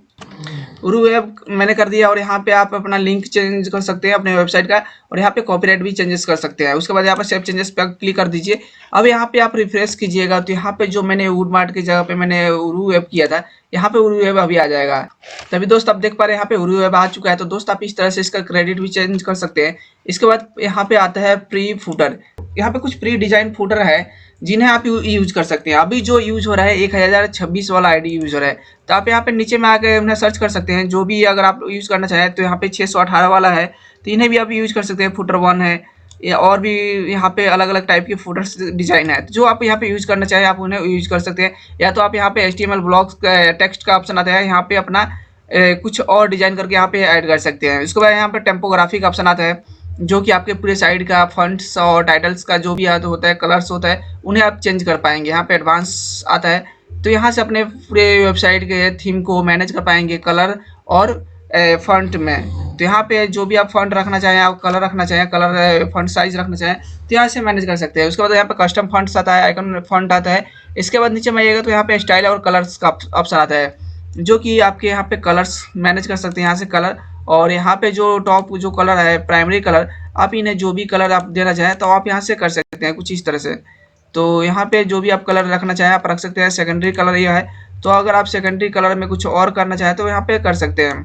उरू वेब मैंने कर दिया, और यहाँ पे आप अपना लिंक चेंज कर सकते हैं अपने वेबसाइट का, और यहाँ पे कॉपीराइट भी चेंजेस कर सकते हैं। उसके बाद यहाँ पर सेव चेंजेस पर क्लिक कर दीजिए। अब यहाँ पे आप रिफ्रेश कीजिएगा तो यहाँ पे जो मैंने वुडमार्ट की जगह पे मैंने उरू वेब किया था, यहाँ पे उरू वेब अभी आ जाएगा। तभी दोस्त आप देख पा रहे हैं यहाँ पे उरू वेब आ चुका है। तो दोस्त आप इस तरह से इसका क्रेडिट भी चेंज कर सकते हैं। इसके बाद यहाँ पे आता है प्री फूटर। यहाँ पे कुछ प्री डिजाइन फूटर है जिन्हें आप यूज कर सकते हैं। अभी जो यूज हो रहा है 1026 वाला आईडी यूज हो रहा है, तो आप यहाँ पे नीचे में आके उन्हें सर्च कर सकते हैं। जो भी अगर आप यूज करना चाहें तो यहाँ पे 618 वाला है, तो इन्हें भी आप यूज कर सकते हैं। फुटर 1 है, या और भी यहाँ पे अलग अलग टाइप के फुटर्स डिजाइन है, तो जो आप यहाँ पे यूज करना चाहें आप उन्हें यूज कर सकते हैं। या तो आप यहाँ पे HTML ब्लॉक्स टेक्स्ट का ऑप्शन आता है, यहाँ पे अपना कुछ और डिजाइन करके यहाँ पे ऐड कर सकते हैं। उसके बाद यहाँ पे टेम्पोग्राफी का ऑप्शन आता है, जो कि आपके पूरे साइड का फंट्स और टाइटल्स का जो भी होता है, कलर्स होता है, उन्हें आप चेंज कर पाएंगे। यहाँ पे एडवांस आता है, तो यहाँ से अपने पूरे वेबसाइट के थीम को मैनेज कर पाएंगे कलर और फंट में। तो यहाँ पे जो भी आप फंट रखना चाहें, आप कलर रखना चाहें, कलर फंट साइज रखना चाहें, तो यहाँ से मैनेज कर सकते हैं। उसके बाद यहाँ पे कस्टम फंट्स आता है, आइकन फंट आता है। इसके बाद नीचे में आइएगा तो यहाँ पे स्टाइल और कलर्स का ऑप्शन आता है, जो कि आपके यहाँ पे कलर्स मैनेज कर सकते हैं। यहाँ से कलर, और यहाँ पे जो टॉप जो कलर है प्राइमरी कलर, आप इन्हें जो भी कलर आप देना चाहें तो आप यहाँ से कर सकते हैं कुछ इस तरह से। तो यहाँ पे जो भी आप कलर रखना चाहें आप रख सकते हैं। सेकेंडरी कलर यह है, तो अगर आप सेकेंडरी कलर में कुछ और करना चाहें तो यहाँ पे कर सकते हैं।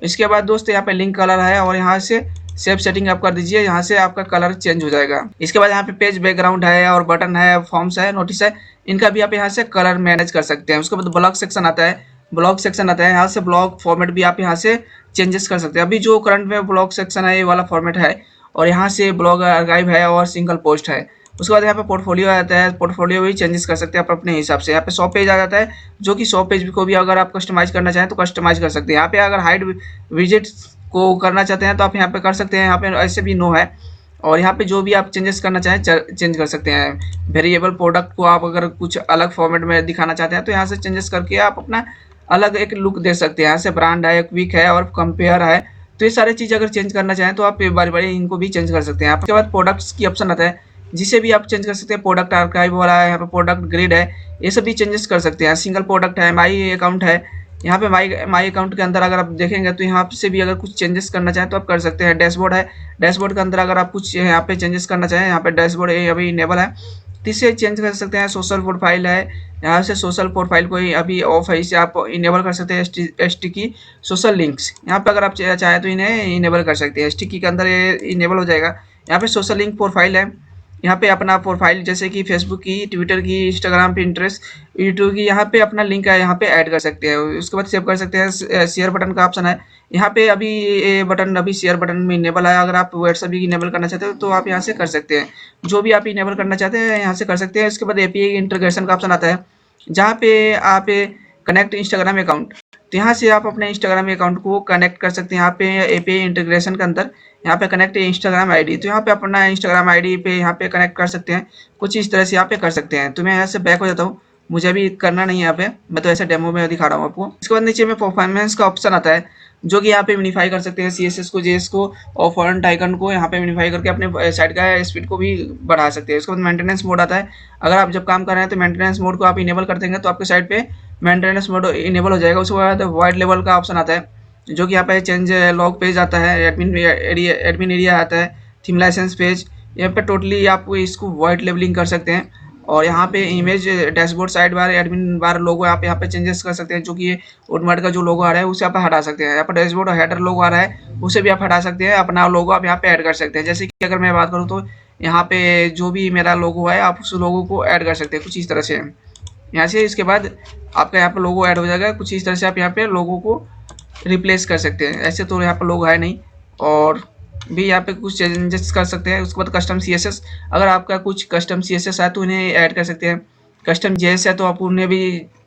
इसके बाद दोस्त यहाँ पे लिंक कलर है, और यहाँ से सेव सेटिंग आप कर दीजिए, यहाँ से आपका कलर चेंज हो जाएगा। इसके बाद यहाँ पे पेज बैकग्राउंड है, और बटन है, फॉर्म्स है, नोटिस है, इनका भी आप यहाँ से कलर मैनेज कर सकते हैं। उसके बाद ब्लॉग सेक्शन आता है, ब्लॉग सेक्शन आता है, यहाँ से ब्लॉग फॉर्मेट भी आप यहाँ से चेंजेस कर सकते हैं। अभी जो करंट में ब्लॉग सेक्शन है ये वाला फॉर्मेट है, और यहाँ से ब्लॉग आर्काइव है और सिंगल पोस्ट है। उसके बाद यहाँ पे पोर्टफोलियो आता है, पोर्टफोलियो भी चेंजेस कर सकते हैं आप अपने हिसाब से। यहाँ पे 100 पेज आ जाता है, जो कि 100 पेज को भी अगर आप कस्टमाइज करना चाहें तो कस्टमाइज कर सकते हैं। यहाँ पे अगर हाइड विजेट को करना चाहते हैं तो आप यहाँ पे कर सकते हैं। यहाँ पे ऐसे भी नो है, और यहाँ पे जो भी आप चेंजेस करना चाहें चेंज कर सकते हैं। वेरिएबल प्रोडक्ट को आप अगर कुछ अलग फॉर्मेट में दिखाना चाहते हैं तो यहाँ से चेंजेस करके आप अपना अलग एक लुक दे सकते हैं। यहाँ से ब्रांड है, क्विक है और कंपेयर है, तो ये सारी चीज़ अगर चेंज करना चाहें तो आप बारी बारी इनको भी चेंज कर सकते हैं। उसके बाद प्रोडक्ट्स की ऑप्शन आता है, जिसे भी आप चेंज कर सकते हैं। प्रोडक्ट आर्काइव वाला है, यहाँ पे प्रोडक्ट ग्रिड है, ये सब भी चेंजेस कर सकते हैं। सिंगल प्रोडक्ट है, माई अकाउंट है, यहाँ पे माई अकाउंट के अंदर अगर आप देखेंगे तो यहाँ से भी अगर कुछ चेंजेस करना चाहें तो आप कर सकते हैं। डैशबोर्ड है, डैशबोर्ड के अंदर अगर आप कुछ यहाँ पे चेंजेस करना चाहें, यहाँ पे डैशबोर्ड अभी इनेबल है, तो इसे चेंज कर सकते हैं। सोशल प्रोफाइल है, यहाँ से सोशल प्रोफाइल को अभी ऑफ है, इसे आप इनेबल कर सकते हैं। स्टिकी सोशल लिंक्स, यहाँ पे अगर आप चाहें तो इन्हें इनेबल कर सकते हैं। स्टिकी के अंदर ये इनेबल हो जाएगा। यहाँ पे सोशल लिंक प्रोफाइल है, यहाँ पे अपना प्रोफाइल जैसे कि फेसबुक की, ट्विटर की, इंस्टाग्राम, पिंटरेस्ट, यूट्यूब की, यहाँ पे अपना लिंक है, यहाँ पे ऐड कर सकते हैं। उसके बाद सेव कर सकते हैं। शेयर बटन का ऑप्शन है, यहाँ पे अभी ये बटन अभी शेयर बटन में इनेबल है। अगर आप व्हाट्सएप भी इनेबल करना चाहते हो तो आप यहाँ से कर सकते हैं। जो भी आप इनेबल करना चाहते हैं यहाँ से कर सकते हैं। इसके बाद API इंटीग्रेशन का ऑप्शन आता है, जहाँ पे आप कनेक्ट इंस्टाग्राम अकाउंट, तो यहाँ से आप अपने इंस्टाग्राम अकाउंट को कनेक्ट कर सकते हैं। यहाँ पे API इंटीग्रेशन के अंदर यहाँ पे कनेक्ट इंस्टाग्राम आईडी, तो यहाँ पे अपना इंस्टाग्राम आईडी पे यहाँ पे कनेक्ट कर सकते हैं। कुछ इस तरह से यहाँ पे कर सकते हैं। तो मैं यहाँ से बैक हो जाता हूँ, मुझे अभी करना नहीं है यहाँ पे, मैं तो ऐसे डेमो में दिखा रहा हूँ आपको। इसके बाद नीचे में परफॉर्मेंस का ऑप्शन आता है, जो कि यहाँ पे मिनीफाई कर सकते हैं CSS को, JS को और फॉन्ट आइकन को यहाँ पे मिनीफाई करके अपने साइट का स्पीड को भी बढ़ा सकते हैं। उसके बाद मेंटेनेंस मोड आता है, अगर आप जब काम कर रहे हैं तो मेंटेनेंस मोड को आप इनेबल कर देंगे तो आपके साइट पे मेंटेनेंस मोड इनेबल हो जाएगा। उसके बाद वाइड लेवल का ऑप्शन आता है, जो कि यहाँ पे चेंज लॉग पेज आता है, एडमिन एरिया आता है, थीम लाइसेंस पेज, यहाँ पे टोटली आप इसको वाइट लेवलिंग कर सकते हैं। और यहाँ पे image dashboard side bar admin bar logo आप यहाँ पे चेंजेस कर सकते हैं, जो कि ऑटोमेट का जो लोगो आ रहा है उसे आप हटा सकते हैं। यहाँ पर डैशबोर्ड हेडर लोगो आ रहा है उसे भी आप हटा सकते हैं, अपना लोगो आप यहाँ पे ऐड कर सकते हैं। जैसे कि अगर मैं बात करूँ तो यहाँ पे जो भी मेरा लोगो है आप उस लोगो को ऐड कर सकते हैं कुछ इस तरह से यहाँ से। इसके बाद आपका यहाँ पे लोगो ऐड हो जाएगा कुछ इस तरह से। आप यहाँ पे लोगो को रिप्लेस कर सकते हैं, ऐसे तो यहाँ पे लोगो है नहीं, और भी यहाँ पे कुछ चेंजेस कर सकते हैं। उसके बाद कस्टम सीएसएस, अगर आपका कुछ कस्टम सीएसएस है तो उन्हें ऐड कर सकते हैं। कस्टम जेएस है तो आप उन्हें भी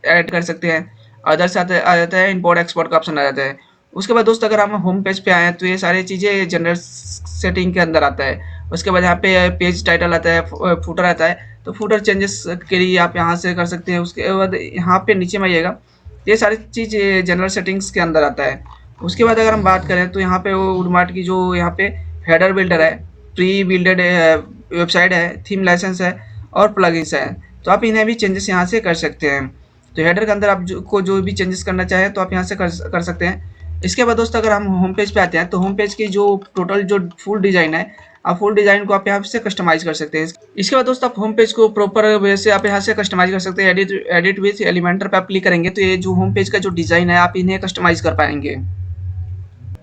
ऐड कर सकते हैं। अदर्स आ जाता है, इंपोर्ट एक्सपोर्ट का ऑप्शन आ जाता है। उसके बाद दोस्त अगर हम होम पेज पे आए हैं तो ये सारी चीज़ें जनरल सेटिंग के अंदर आता है। उसके बाद यहाँ पे पेज टाइटल आता है, फुटर आता है, तो फुटर चेंजेस के लिए आप यहाँ से कर सकते हैं। उसके बाद यहाँ पे नीचे में आइएगा, ये सारी चीज़ जनरल सेटिंग्स के अंदर आता है। उसके बाद अगर हम बात करें तो यहाँ पे वो वुडमार्ट की जो यहाँ पे हेडर बिल्डर है, प्री बिल्डेड वेबसाइट है, थीम लाइसेंस है और प्लगइन्स है, तो आप इन्हें भी चेंजेस यहाँ से कर सकते हैं। तो हेडर के अंदर आप जो भी चेंजेस करना चाहें तो आप यहाँ से कर सकते हैं। इसके बाद दोस्तों अगर हम होम पेज पे आते हैं तो होम पेज की जो टोटल जो फुल डिज़ाइन है, आप फुल डिज़ाइन को आप यहाँ से कस्टमाइज कर सकते हैं। इसके बाद दोस्तों आप होम पेज को प्रॉपर वे से आप यहाँ से कस्टमाइज कर सकते हैं। एडिट विथ एलिमेंटर पे आप क्लिक करेंगे तो ये जो होम पेज का जो डिज़ाइन है आप इन्हें कस्टमाइज कर पाएंगे।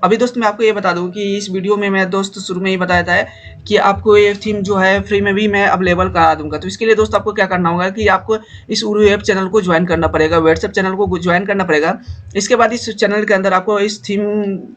अभी दोस्त मैं आपको ये बता दूं कि इस वीडियो में मैं दोस्त शुरू में ही बताया था कि आपको ये थीम जो है फ्री में भी मैं अवेलेबल करा दूंगा। तो इसके लिए दोस्त आपको क्या करना होगा कि आपको इस उरू ऐप चैनल को ज्वाइन करना पड़ेगा, व्हाट्सएप चैनल को ज्वाइन करना पड़ेगा। इसके बाद इस चैनल के अंदर आपको इस थीम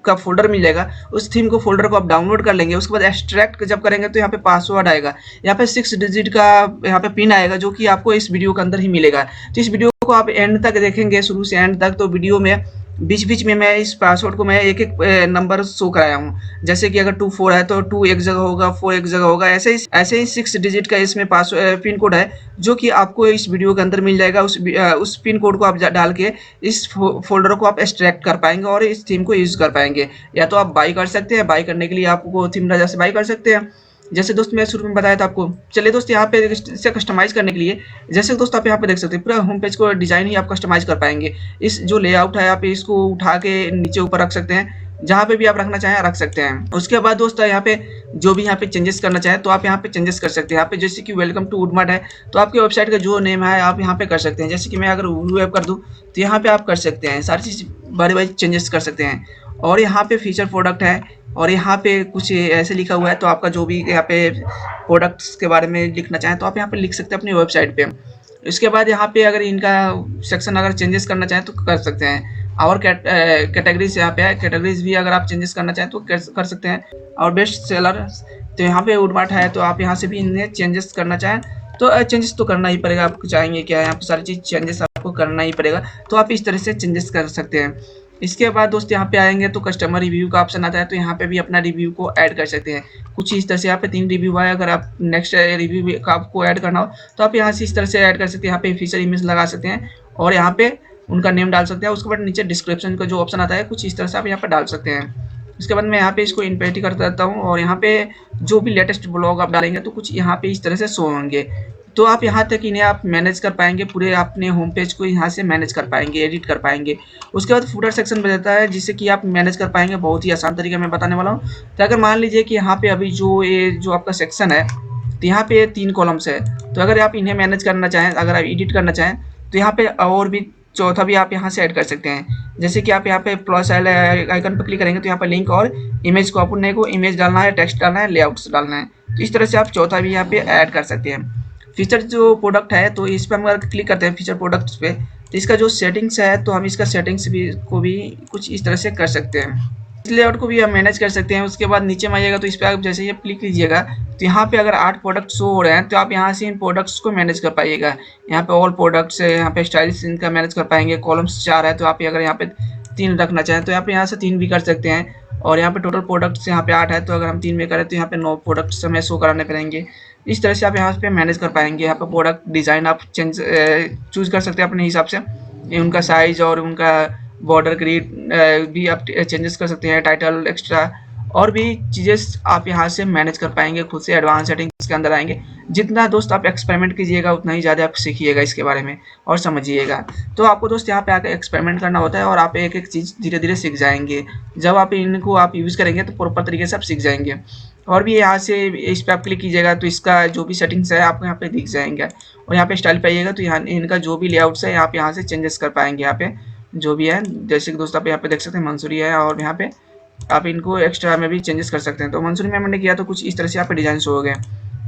का फोल्डर मिल जाएगा, उस थीम को फोल्डर को आप डाउनलोड कर लेंगे। उसके बाद एक्सट्रैक्ट जब करेंगे तो यहाँ पे पासवर्ड आएगा, यहाँ पे 6 डिजिट का यहाँ पे पिन आएगा जो कि आपको इस वीडियो के अंदर ही मिलेगा। तो इस वीडियो को आप एंड तक देखेंगे, शुरू से एंड तक, तो वीडियो में बीच बीच में मैं इस पासवर्ड को मैं एक एक नंबर शो कराया हूँ। जैसे कि अगर 24 है तो 2 एक जगह होगा, 4 एक जगह होगा, ऐसे ही 6 डिजिट का इसमें पिन कोड है जो कि आपको इस वीडियो के अंदर मिल जाएगा। उस पिन कोड को आप डाल के इस फोल्डर को आप एक्सट्रैक्ट कर पाएंगे और इस थीम को यूज़ कर पाएंगे। या तो आप बाई कर सकते हैं, बाई करने के लिए आपको थीम राजा से बाई कर सकते हैं, जैसे दोस्त मैं शुरू में बताया था आपको। चलिए दोस्त यहाँ पे इसे कस्टमाइज करने के लिए, जैसे दोस्त आप यहाँ पे देख सकते हैं पूरा होम पेज को डिजाइन ही आप कस्टमाइज कर पाएंगे। इस जो लेआउट है आप इसको उठा के नीचे ऊपर रख सकते हैं, जहाँ पे भी आप रखना चाहें रख सकते हैं। उसके बाद दोस्त यहाँ पे जो भी यहाँ पे चेंजेस करना चाहें तो आप यहाँ पे चेंजेस कर सकते हैं। यहाँ पे जैसे कि वेलकम टू वुडमार्ट है तो आपकी वेबसाइट का जो नेम है आप यहाँ पे कर सकते हैं। जैसे कि मैं अगर उरू ऐप कर दूँ तो यहाँ पे आप कर सकते हैं, सारी चीज़ बारी बारी चेंजेस कर सकते हैं। और यहाँ पे फीचर प्रोडक्ट है और यहाँ पे कुछ ऐसे लिखा हुआ है, तो आपका जो भी यहाँ पे प्रोडक्ट्स के बारे में लिखना चाहें तो आप यहाँ पे लिख सकते हैं अपनी वेबसाइट पे। इसके बाद यहाँ पे अगर इनका सेक्शन अगर चेंजेस करना चाहें तो कर सकते हैं। और कैटेगरीज यहाँ पे है, कैटेगरीज भी अगर आप चेंजेस करना चाहें तो कर सकते हैं। और बेस्ट सेलर तो यहाँ पे वुडमार्ट है, तो आप यहाँ से भी इन्हें चेंजेस करना चाहें तो चेंजेस तो करना ही पड़ेगा। आप चाहेंगे क्या, यहाँ पे सारी चीज़ चेंजेस आपको करना ही पड़ेगा, तो आप इस तरह से चेंजेस कर सकते हैं। इसके बाद दोस्त यहाँ पे आएंगे तो कस्टमर रिव्यू का ऑप्शन आता है, तो यहाँ पे भी अपना रिव्यू को ऐड कर सकते हैं। कुछ इस तरह से यहाँ पे 3 रिव्यू है, अगर आप नेक्स्ट रिव्यू का आपको ऐड करना हो तो आप यहाँ से इस तरह से ऐड कर सकते हैं। यहाँ पे फीचर इमेज लगा सकते हैं और यहाँ पे उनका नेम डाल सकते हैं। उसके बाद नीचे डिस्क्रिप्शन का जो ऑप्शन आता है कुछ इस तरह से आप यहाँ पे डाल सकते हैं। उसके बाद मैं यहाँ पे इसको इनपेटी कर देता हूँ और यहाँ पे जो भी लेटेस्ट ब्लॉग आप डालेंगे तो कुछ यहाँ पे इस तरह से शो होंगे, तो आप यहाँ तक इन्हें आप मैनेज कर पाएंगे, पूरे अपने होम पेज को यहाँ से मैनेज कर पाएंगे, एडिट कर पाएंगे। उसके बाद फुटर सेक्शन बन जाता है जिससे कि आप मैनेज कर पाएंगे, बहुत ही आसान तरीके में बताने वाला हूँ। तो अगर मान लीजिए कि यहाँ पे अभी जो आपका सेक्शन है तो यहाँ पे 3 कॉलम्स है, तो अगर आप इन्हें मैनेज करना चाहें, अगर आप एडिट करना चाहें तो यहाँ पे और भी चौथा भी आप यहाँ से ऐड कर सकते हैं। जैसे कि आप यहाँ पे प्लस आइकन पर क्लिक करेंगे तो यहाँ पर लिंक और इमेज को अपने को इमेज डालना है, टेक्स्ट डालना है, लेआउट्स डालना है, तो इस तरह से आप चौथा भी यहाँ पे ऐड कर सकते हैं। फीचर जो प्रोडक्ट है तो इस पर हम अगर क्लिक करते हैं फीचर प्रोडक्ट्स पे तो इसका जो सेटिंग्स है तो हम इसका सेटिंग्स को भी कुछ इस तरह से कर सकते हैं, इस लेआउट को भी हम मैनेज कर सकते हैं। उसके बाद नीचे में आइएगा तो इस पर आप जैसे ही क्लिक कीजिएगा तो यहाँ पे अगर 8 प्रोडक्ट शो हो रहे हैं तो आप यहाँ से इन प्रोडक्ट्स को मैनेज कर पाइएगा। यहाँ पे ऑल प्रोडक्ट्स है, यहाँ पे स्टाइल्स इनका मैनेज कर पाएंगे। कॉलम्स 4 है तो आप अगर यहाँ पे 3 रखना चाहें तो यहाँ से 3 भी कर सकते हैं। और यहाँ पे टोटल प्रोडक्ट्स यहाँ पे 8 है, तो अगर हम 3 में करें तो यहाँ पे 9 प्रोडक्ट्स हमें शो कराने पड़ेंगे। इस तरह से आप यहाँ पे मैनेज कर पाएंगे। यहाँ पे प्रोडक्ट डिज़ाइन आप चूज़ कर सकते हैं अपने हिसाब से, उनका साइज और उनका बॉर्डर ग्रिड भी आप चेंजेस कर सकते हैं, टाइटल एक्स्ट्रा और भी चीज़ें आप यहाँ से मैनेज कर पाएंगे खुद से। एडवांस सेटिंग्स के अंदर आएंगे जितना दोस्त आप एक्सपेरिमेंट कीजिएगा उतना ही ज़्यादा आप सीखिएगा इसके बारे में और समझिएगा। तो आपको दोस्त यहाँ पे आकर एक्सपेरिमेंट करना होता है और आप एक एक चीज़ धीरे धीरे सीख जाएंगे। जब आप इनको आप यूज़ करेंगे तो प्रॉपर तरीके से आप सीख जाएंगे। और भी यहाँ से इस पर आप क्लिक कीजिएगा तो इसका जो भी सेटिंग्स है आपको यहाँ पे दिख जाएंगे। और यहाँ पे स्टाइल पे आइएगा तो यहाँ इनका जो भी लेआउट्स है आप यहाँ से चेंजेस कर पाएंगे। यहाँ पे जो भी है, जैसे कि दोस्त आप यहाँ पे देख सकते हैं मंसूरी है, और यहाँ पे आप इनको एक्स्ट्रा में भी चेंजेस कर सकते हैं। तो मंसूरी में मैंने किया तो कुछ इस तरह से यहाँ पे डिजाइन शो हो गए।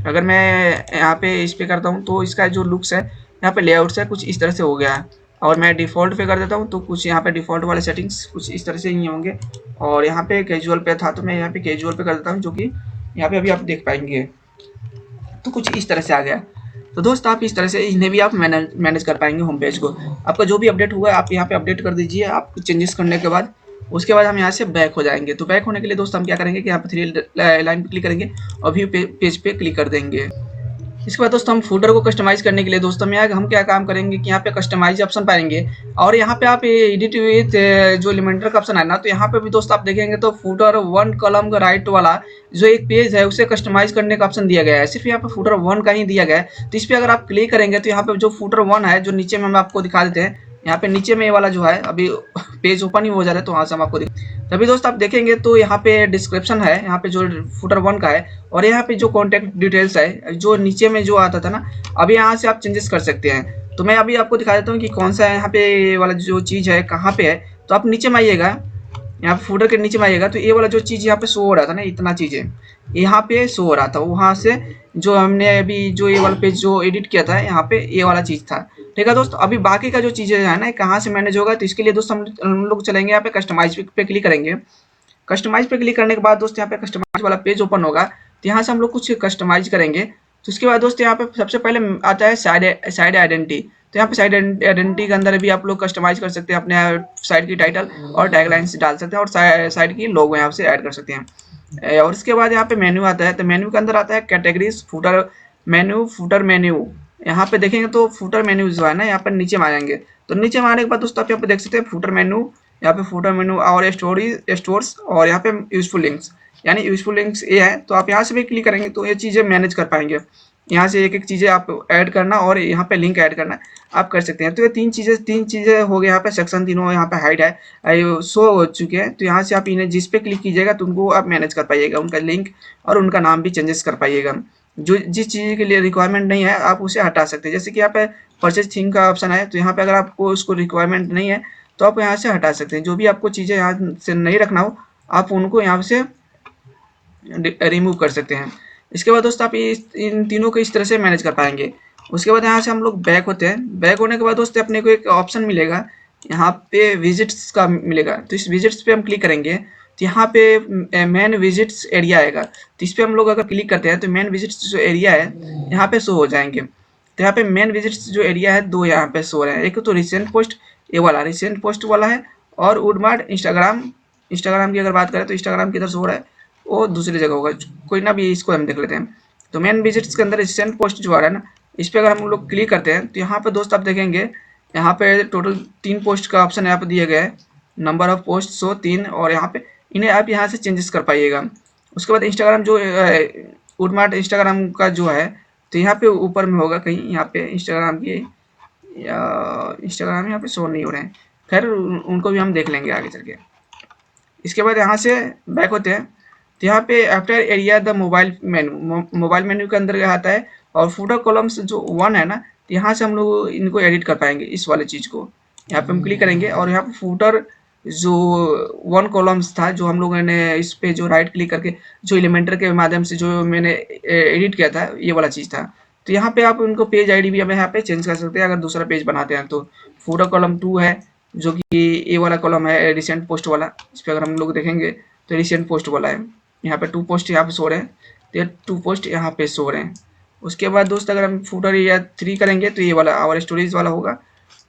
अगर मैं यहाँ पे इस पे करता हूँ तो इसका जो लुक्स है यहाँ पे लेआउट्स है कुछ इस तरह से हो गया है। और मैं डिफ़ॉल्ट पे कर देता हूँ तो कुछ यहाँ पे डिफ़ॉल्ट वाले सेटिंग्स कुछ इस तरह से ही होंगे। और यहाँ पे कैजुअल पे था तो मैं यहाँ पे कैजुअल पे कर देता हूँ, जो कि यहाँ पे अभी आप देख पाएंगे तो कुछ इस तरह से आ गया। तो दोस्त आप इस तरह से इन्हें भी आप मैनेज कर पाएंगे होम पेज को। आपका जो भी अपडेट हुआ आप यहाँ पे अपडेट कर दीजिए। आप चेंजेस करने के बाद उसके बाद हम यहाँ से बैक हो जाएंगे। तो बैक होने के लिए दोस्त हम क्या करेंगे कि यहाँ पे 3 लाइन पे क्लिक करेंगे और व्यू पेज पे क्लिक कर देंगे। इसके बाद दोस्तों हम फूटर को कस्टमाइज़ करने के लिए दोस्तों में हम क्या काम करेंगे कि यहाँ पे कस्टमाइज ऑप्शन पाएंगे। और यहाँ पे आप एडिट विथ जो एलिमेंटर का ऑप्शन है ना, तो यहाँ पे भी दोस्तों आप देखेंगे तो फूटर 1 कॉलम का राइट वाला जो एक पेज है उसे कस्टमाइज करने का ऑप्शन दिया गया है। सिर्फ यहाँ पे फूटर 1 का ही दिया गया है। तो इस पर अगर आप क्लिक करेंगे तो यहाँ पे जो फूटर 1 है जो नीचे में हम आपको दिखा देते हैं। यहाँ पे नीचे में ये वाला जो है अभी पेज ओपन ही हो जा रहा है तो वहाँ से हम आपको तभी दोस्त आप देखेंगे तो यहाँ पे डिस्क्रिप्शन है, यहाँ पे जो फुटर 1 का है, और यहाँ पे जो कॉन्टैक्ट डिटेल्स है जो नीचे में जो आता था ना, अभी यहाँ से आप चेंजेस कर सकते हैं। तो मैं अभी आपको दिखा देता हूँ कि कौन सा है यहाँ पे वाला जो चीज़ है कहाँ पे है। तो आप नीचे में आइएगा, यहाँ पे फुटर के नीचे में आइएगा तो ये वाला जो चीज़ यहाँ पे शो हो रहा था ना, इतना चीज़ें यहाँ पे शो हो रहा था, वहाँ से जो हमने अभी जो ये वाला पेज जो एडिट किया था यहाँ पे ये वाला चीज़ था। ठीक है दोस्त, अभी बाकी का जो चीज़ें है ना कहाँ से मैनेज होगा, तो इसके लिए दोस्त हम लोग चलेंगे यहाँ पे कस्टमाइज पे क्लिक करेंगे। कस्टमाइज पे क्लिक करने के बाद दोस्त यहाँ पे कस्टमाइज वाला पेज ओपन होगा, तो यहाँ से हम लोग कुछ कस्टमाइज करेंगे। तो उसके बाद दोस्त यहाँ पे सबसे पहले आता है साइड आइडेंटिटी। तो यहाँ पे साइड आइडेंटिटी के अंदर भी आप लोग कस्टमाइज कर सकते हैं, अपने साइड की टाइटल और टैगलाइंस डाल सकते हैं, और साइड की लोगो यहाँ से ऐड कर सकते हैं। और इसके बाद यहाँ पे मेन्यू आता है, तो मेन्यू के अंदर आता है कैटेगरीज फूटर मेन्यू। यहाँ पे देखेंगे तो फूटर मेन्यू जो है ना यहाँ पर नीचे में आ जाएंगे। तो नीचे में आने के बाद दोस्तों आप यहाँ पे देख सकते हैं फूटर मेन्यू, यहाँ पे फूटर मेन्यू और स्टोर्स, और यहाँ पे यूजफुल लिंक्स, यानी यूजफुल लिंक्स ये है। तो आप यहाँ से भी क्लिक करेंगे तो ये चीज़ें मैनेज कर पाएंगे। यहाँ से एक एक चीज़ें आप ऐड करना और यहाँ पे लिंक ऐड करना आप कर सकते हैं। तो ये तीन चीज़ें हो गए यहाँ पे सेक्शन, तीनों यहाँ पे हाइड है शो हो चुके हैं। तो यहाँ से आप इन्हें जिस पे क्लिक कीजिएगा तो उनको आप मैनेज कर पाइएगा, उनका लिंक और उनका नाम भी चेंजेस कर पाइएगा। जो जिस चीज़ के लिए रिक्वायरमेंट नहीं है आप उसे हटा सकते हैं। जैसे कि यहाँ पे परचेज थीम का ऑप्शन है, तो यहाँ पे अगर आपको उसको रिक्वायरमेंट नहीं है तो आप यहाँ से हटा सकते हैं। जो भी आपको चीज़ें यहाँ से नहीं रखना हो आप उनको यहाँ से रिमूव कर सकते हैं। इसके बाद दोस्त आप इन तीनों को इस तरह से मैनेज कर पाएंगे। उसके बाद यहाँ से हम लोग बैक होते हैं। बैक होने के बाद दोस्त अपने को एक ऑप्शन मिलेगा, यहाँ पे विजिट्स का मिलेगा। तो इस विजिट्स पे हम क्लिक करेंगे तो यहाँ पे मेन विजिट्स एरिया आएगा। तो इस पर हम लोग अगर क्लिक करते हैं तो मेन विजिट्स जो एरिया है यहाँ पे शो हो जाएंगे। तो यहाँ पे मेन विजिट्स जो एरिया है दो यहाँ पे शो हो रहे हैं, एक तो रिसेंट पोस्ट, ये वाला रिसेंट पोस्ट वाला है, और वुडमार्ट इंस्टाग्राम की अगर बात करें तो इंस्टाग्राम किधर शो हो रहा है वो दूसरी जगह होगा, कोई ना भी इसको हम देख लेते हैं। तो मेन विजिट्स के अंदर रिसेंट पोस्ट जो आ रहा है ना, इस पर अगर हम लोग क्लिक करते हैं तो यहाँ पे दोस्त आप देखेंगे यहाँ पे टोटल 3 पोस्ट का ऑप्शन यहाँ पे दिया गया है, नंबर ऑफ पोस्ट शो 3, और यहाँ पे इन्हें आप यहाँ से चेंजेस कर पाइएगा। उसके बाद इंस्टाग्राम जो वुडमार्ट इंस्टाग्राम का जो है तो यहाँ पे ऊपर में होगा कहीं, यहाँ पे इंस्टाग्राम की इंस्टाग्राम यहाँ पे शो नहीं हो रहे हैं, खैर उनको भी हम देख लेंगे आगे चल के। इसके बाद यहाँ से बैक होते हैं तो यहाँ पे after area the mobile menu के अंदर आता है, और फूटर कॉलम्स जो 1 है ना, तो यहाँ से हम लोग इनको एडिट कर पाएंगे। इस वाले चीज़ को यहाँ पे हम क्लिक करेंगे और यहाँ पे फूटर जो 1 कॉलम्स था जो हम लोगों ने इस पे जो राइट क्लिक करके जो एलिमेंटर के माध्यम से जो मैंने एडिट किया था ये वाला चीज़ था। तो यहाँ पे आप उनको पेज आईडी भी हम यहाँ पे चेंज कर सकते हैं अगर दूसरा पेज बनाते हैं। तो फूटर कॉलम 2 है जो कि ये वाला कॉलम है रिसेंट पोस्ट वाला, इस पर अगर हम लोग देखेंगे तो रिसेंट पोस्ट वाला है। यहाँ पे 2 पोस्ट यहाँ पे शो रहे हैं, तो 2 पोस्ट यहाँ पे शो रहे हैं। उसके बाद दोस्त अगर हम फूटर या 3 करेंगे तो ये वाला आवर स्टोरीज वाला होगा,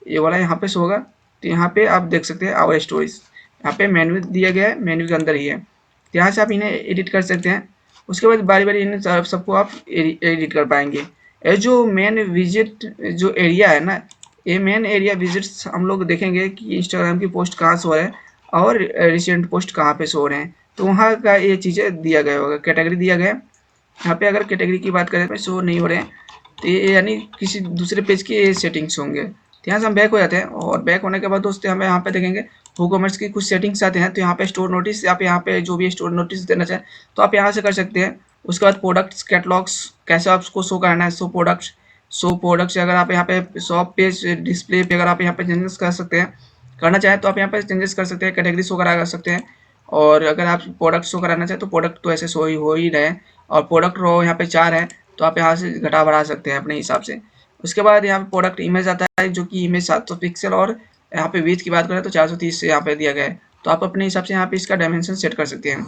ये वाला यहाँ पे शो होगा। तो यहाँ पे आप देख सकते हैं आवर स्टोरीज, यहाँ पे मेन्यू दिया गया है, मेन्यू के अंदर ही है। तो यहाँ से आप इन्हें एडिट कर सकते हैं। उसके बाद बारी बारी इन सबको आप एडिट कर पाएंगे। ये जो मेन विजिट जो एरिया है ना, ये मेन एरिया विजिट्स हम लोग देखेंगे कि इंस्टाग्राम की पोस्ट कहाँ शो है और रिसेंट पोस्ट कहाँ पे शो रहे हैं, तो वहाँ का ये चीज़ें दिया गया होगा, कैटेगरी दिया गया। यहाँ पे अगर कैटेगरी की बात करें तो शो नहीं हो रहे हैं, तो ये यानी किसी दूसरे पेज के सेटिंग्स होंगे। तो यहाँ से हम बैक हो जाते हैं और बैक होने के बाद दोस्तों हमें यहाँ पे देखेंगे WooCommerce की कुछ सेटिंग्स आते हैं। तो यहाँ पे स्टोर नोटिस, आप यहाँ पे जो भी स्टोर नोटिस देना चाहें तो आप यहाँ से कर सकते हैं। उसके बाद प्रोडक्ट्स कैटलॉग्स कैसे आपको शो करना है, शो प्रोडक्ट्स अगर आप यहाँ पे शॉप पेज डिस्प्ले पे अगर आप यहाँ पे चेंजेस कर सकते हैं, करना चाहें तो आप यहाँ पे चेंजेस कर सकते हैं, कैटेगरी शो करा सकते हैं। और अगर आप प्रोडक्ट शो कराना चाहें तो प्रोडक्ट तो ऐसे शो ही हो ही रहे हैं, और प्रोडक्ट रो यहाँ पे 4 है, तो आप यहाँ से घटा बढ़ा सकते हैं अपने हिसाब से। उसके बाद यहाँ पे प्रोडक्ट इमेज आता है, जो कि इमेज 700 पिक्सल, और यहाँ पे विड्थ की बात करें तो 430 से यहाँ पे दिया गया है। तो आप अपने हिसाब से यहाँ पे इसका डायमेंशन सेट कर सकते हैं।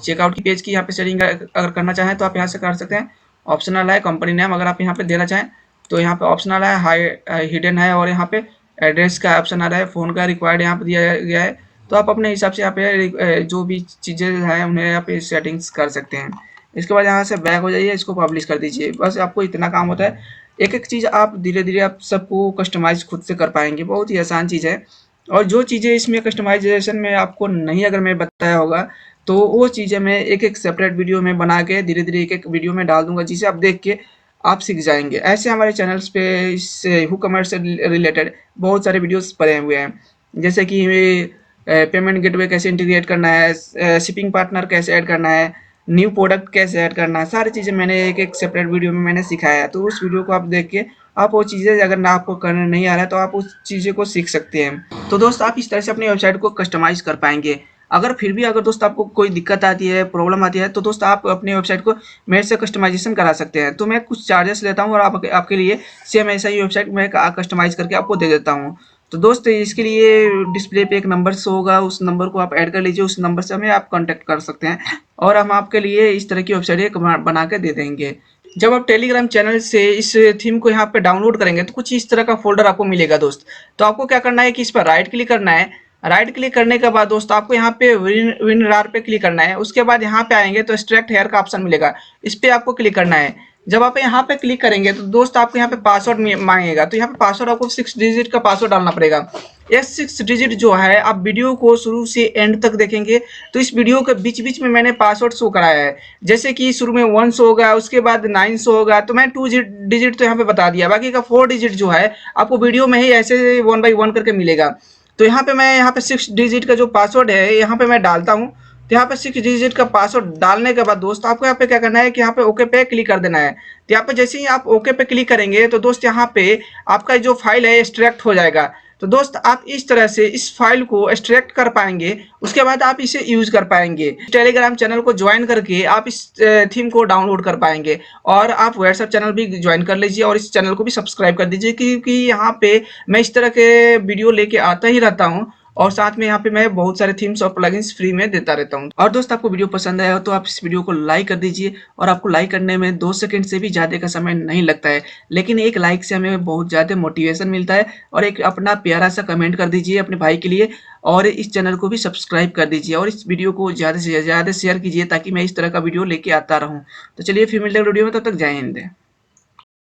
चेकआउट की पेज की यहाँ पे सेटिंग अगर करना चाहें तो आप यहाँ से कर सकते हैं। ऑप्शनल है कंपनी नेम, अगर आप यहाँ पे देना चाहें तो यहाँ पे ऑप्शनल है, हाई हिडन है, और यहाँ पे एड्रेस का ऑप्शन आ रहा है, फ़ोन का रिक्वायर्ड यहाँ पे दिया गया है। तो आप अपने हिसाब से यहाँ पे जो भी चीज़ें हैं उन्हें यहाँ पे सेटिंग्स कर सकते हैं। इसके बाद यहाँ से बैक हो जाइए, इसको पब्लिश कर दीजिए, बस आपको इतना काम होता है। एक एक चीज़ आप धीरे धीरे आप सबको कस्टमाइज खुद से कर पाएंगे, बहुत ही आसान चीज़ है। और जो चीज़ें इसमें कस्टमाइजेशन में आपको नहीं अगर मैं बताया होगा तो वो चीज़ें मैं एक एक सेपरेट वीडियो में बना के धीरे धीरे एक एक वीडियो में डाल दूंगा, जिसे आप देख के आप सीख जाएंगे। ऐसे हमारे चैनल्स पे इस WooCommerce से रिलेटेड बहुत सारे वीडियोस पड़े हुए हैं, जैसे कि पेमेंट गेटवे कैसे इंटीग्रेट करना है, शिपिंग पार्टनर कैसे ऐड करना है, न्यू प्रोडक्ट कैसे ऐड करना है, सारी चीज़ें मैंने एक एक सेपरेट वीडियो में मैंने सिखाया है। तो उस वीडियो को आप देख के आप वो चीज़ें अगर ना आपको करने नहीं आ रहा है तो आप उस चीज़ें को सीख सकते हैं। तो दोस्त आप इस तरह से अपनी वेबसाइट को कस्टमाइज़ कर पाएंगे। अगर फिर भी अगर दोस्त आपको कोई दिक्कत आती है, प्रॉब्लम आती है, तो दोस्त आप अपनी वेबसाइट को मेरे से कस्टमाइजेशन करा सकते हैं। तो मैं कुछ चार्जेस लेता हूँ और आपके लिए सेम ऐसा ही वेबसाइट मैं कस्टमाइज़ करके आपको दे देता हूँ। तो दोस्त इसके लिए डिस्प्ले पे एक नंबर शो होगा, उस नंबर को आप ऐड कर लीजिए, उस नंबर से हमें आप कांटेक्ट कर सकते हैं और हम आपके लिए इस तरह की वेबसाइट एक बना के दे देंगे। जब आप टेलीग्राम चैनल से इस थीम को यहाँ पे डाउनलोड करेंगे तो कुछ इस तरह का फोल्डर आपको मिलेगा दोस्त। तो आपको क्या करना है कि इस पर राइट क्लिक करना है। राइट क्लिक करने के बाद दोस्त आपको यहाँ पे विनरार पे क्लिक करना है। उसके बाद यहाँ पे आएंगे तो एक्सट्रैक्ट हेयर का ऑप्शन मिलेगा, इस पर आपको क्लिक करना है। जब आप यहाँ पे क्लिक करेंगे तो दोस्त आपको यहाँ पे पासवर्ड मांगेगा, तो यहाँ पे पासवर्ड आपको 6 डिजिट का पासवर्ड डालना पड़ेगा। ये 6 डिजिट जो है, आप वीडियो को शुरू से एंड तक देखेंगे तो इस वीडियो के बीच बीच में मैंने पासवर्ड शो कराया है। जैसे कि शुरू में 1 शो होगा, उसके बाद 9 शो होगा, तो मैं 2 डिजिट तो यहाँ पे बता दिया, बाकी का 4 डिजिट जो है आपको वीडियो में ही ऐसे 1 बाई 1 करके मिलेगा। तो यहाँ पे मैं यहाँ पे 6 डिजिट का जो पासवर्ड है यहाँ पे मैं डालता हूँ। तो यहाँ पे 6 डिजिट का पासवर्ड डालने के बाद दोस्त आपको यहाँ पे क्या करना है कि यहाँ पे ओके पे क्लिक कर देना है। तो यहाँ पे जैसे ही आप ओके पे क्लिक करेंगे तो दोस्त यहाँ पे आपका जो फाइल है एक्सट्रैक्ट हो जाएगा। तो दोस्त आप इस तरह से इस फाइल को एक्सट्रैक्ट कर पाएंगे, उसके बाद आप इसे यूज कर पाएंगे। टेलीग्राम चैनल को ज्वाइन करके आप इस थीम को डाउनलोड कर पाएंगे, और आप व्हाट्सएप चैनल भी ज्वाइन कर लीजिए और इस चैनल को भी सब्सक्राइब कर दीजिए, क्योंकि यहाँ पे मैं इस तरह के वीडियो लेके आता ही रहता हूँ और साथ में यहाँ पे मैं बहुत सारे थीम्स और प्लगइन्स फ्री में देता रहता हूँ। और दोस्त आपको वीडियो पसंद आया हो तो आप इस वीडियो को लाइक कर दीजिए, और आपको लाइक करने में 2 सेकंड से भी ज़्यादा का समय नहीं लगता है, लेकिन एक लाइक से हमें बहुत ज़्यादा मोटिवेशन मिलता है। और एक अपना प्यारा सा कमेंट कर दीजिए अपने भाई के लिए, और इस चैनल को भी सब्सक्राइब कर दीजिए, और इस वीडियो को ज़्यादा से ज़्यादा शेयर कीजिए ताकि मैं इस तरह का वीडियो लेके आता रहूँ। तो चलिए फिर मिलते हैं वीडियो में, तब तक जय हिंद।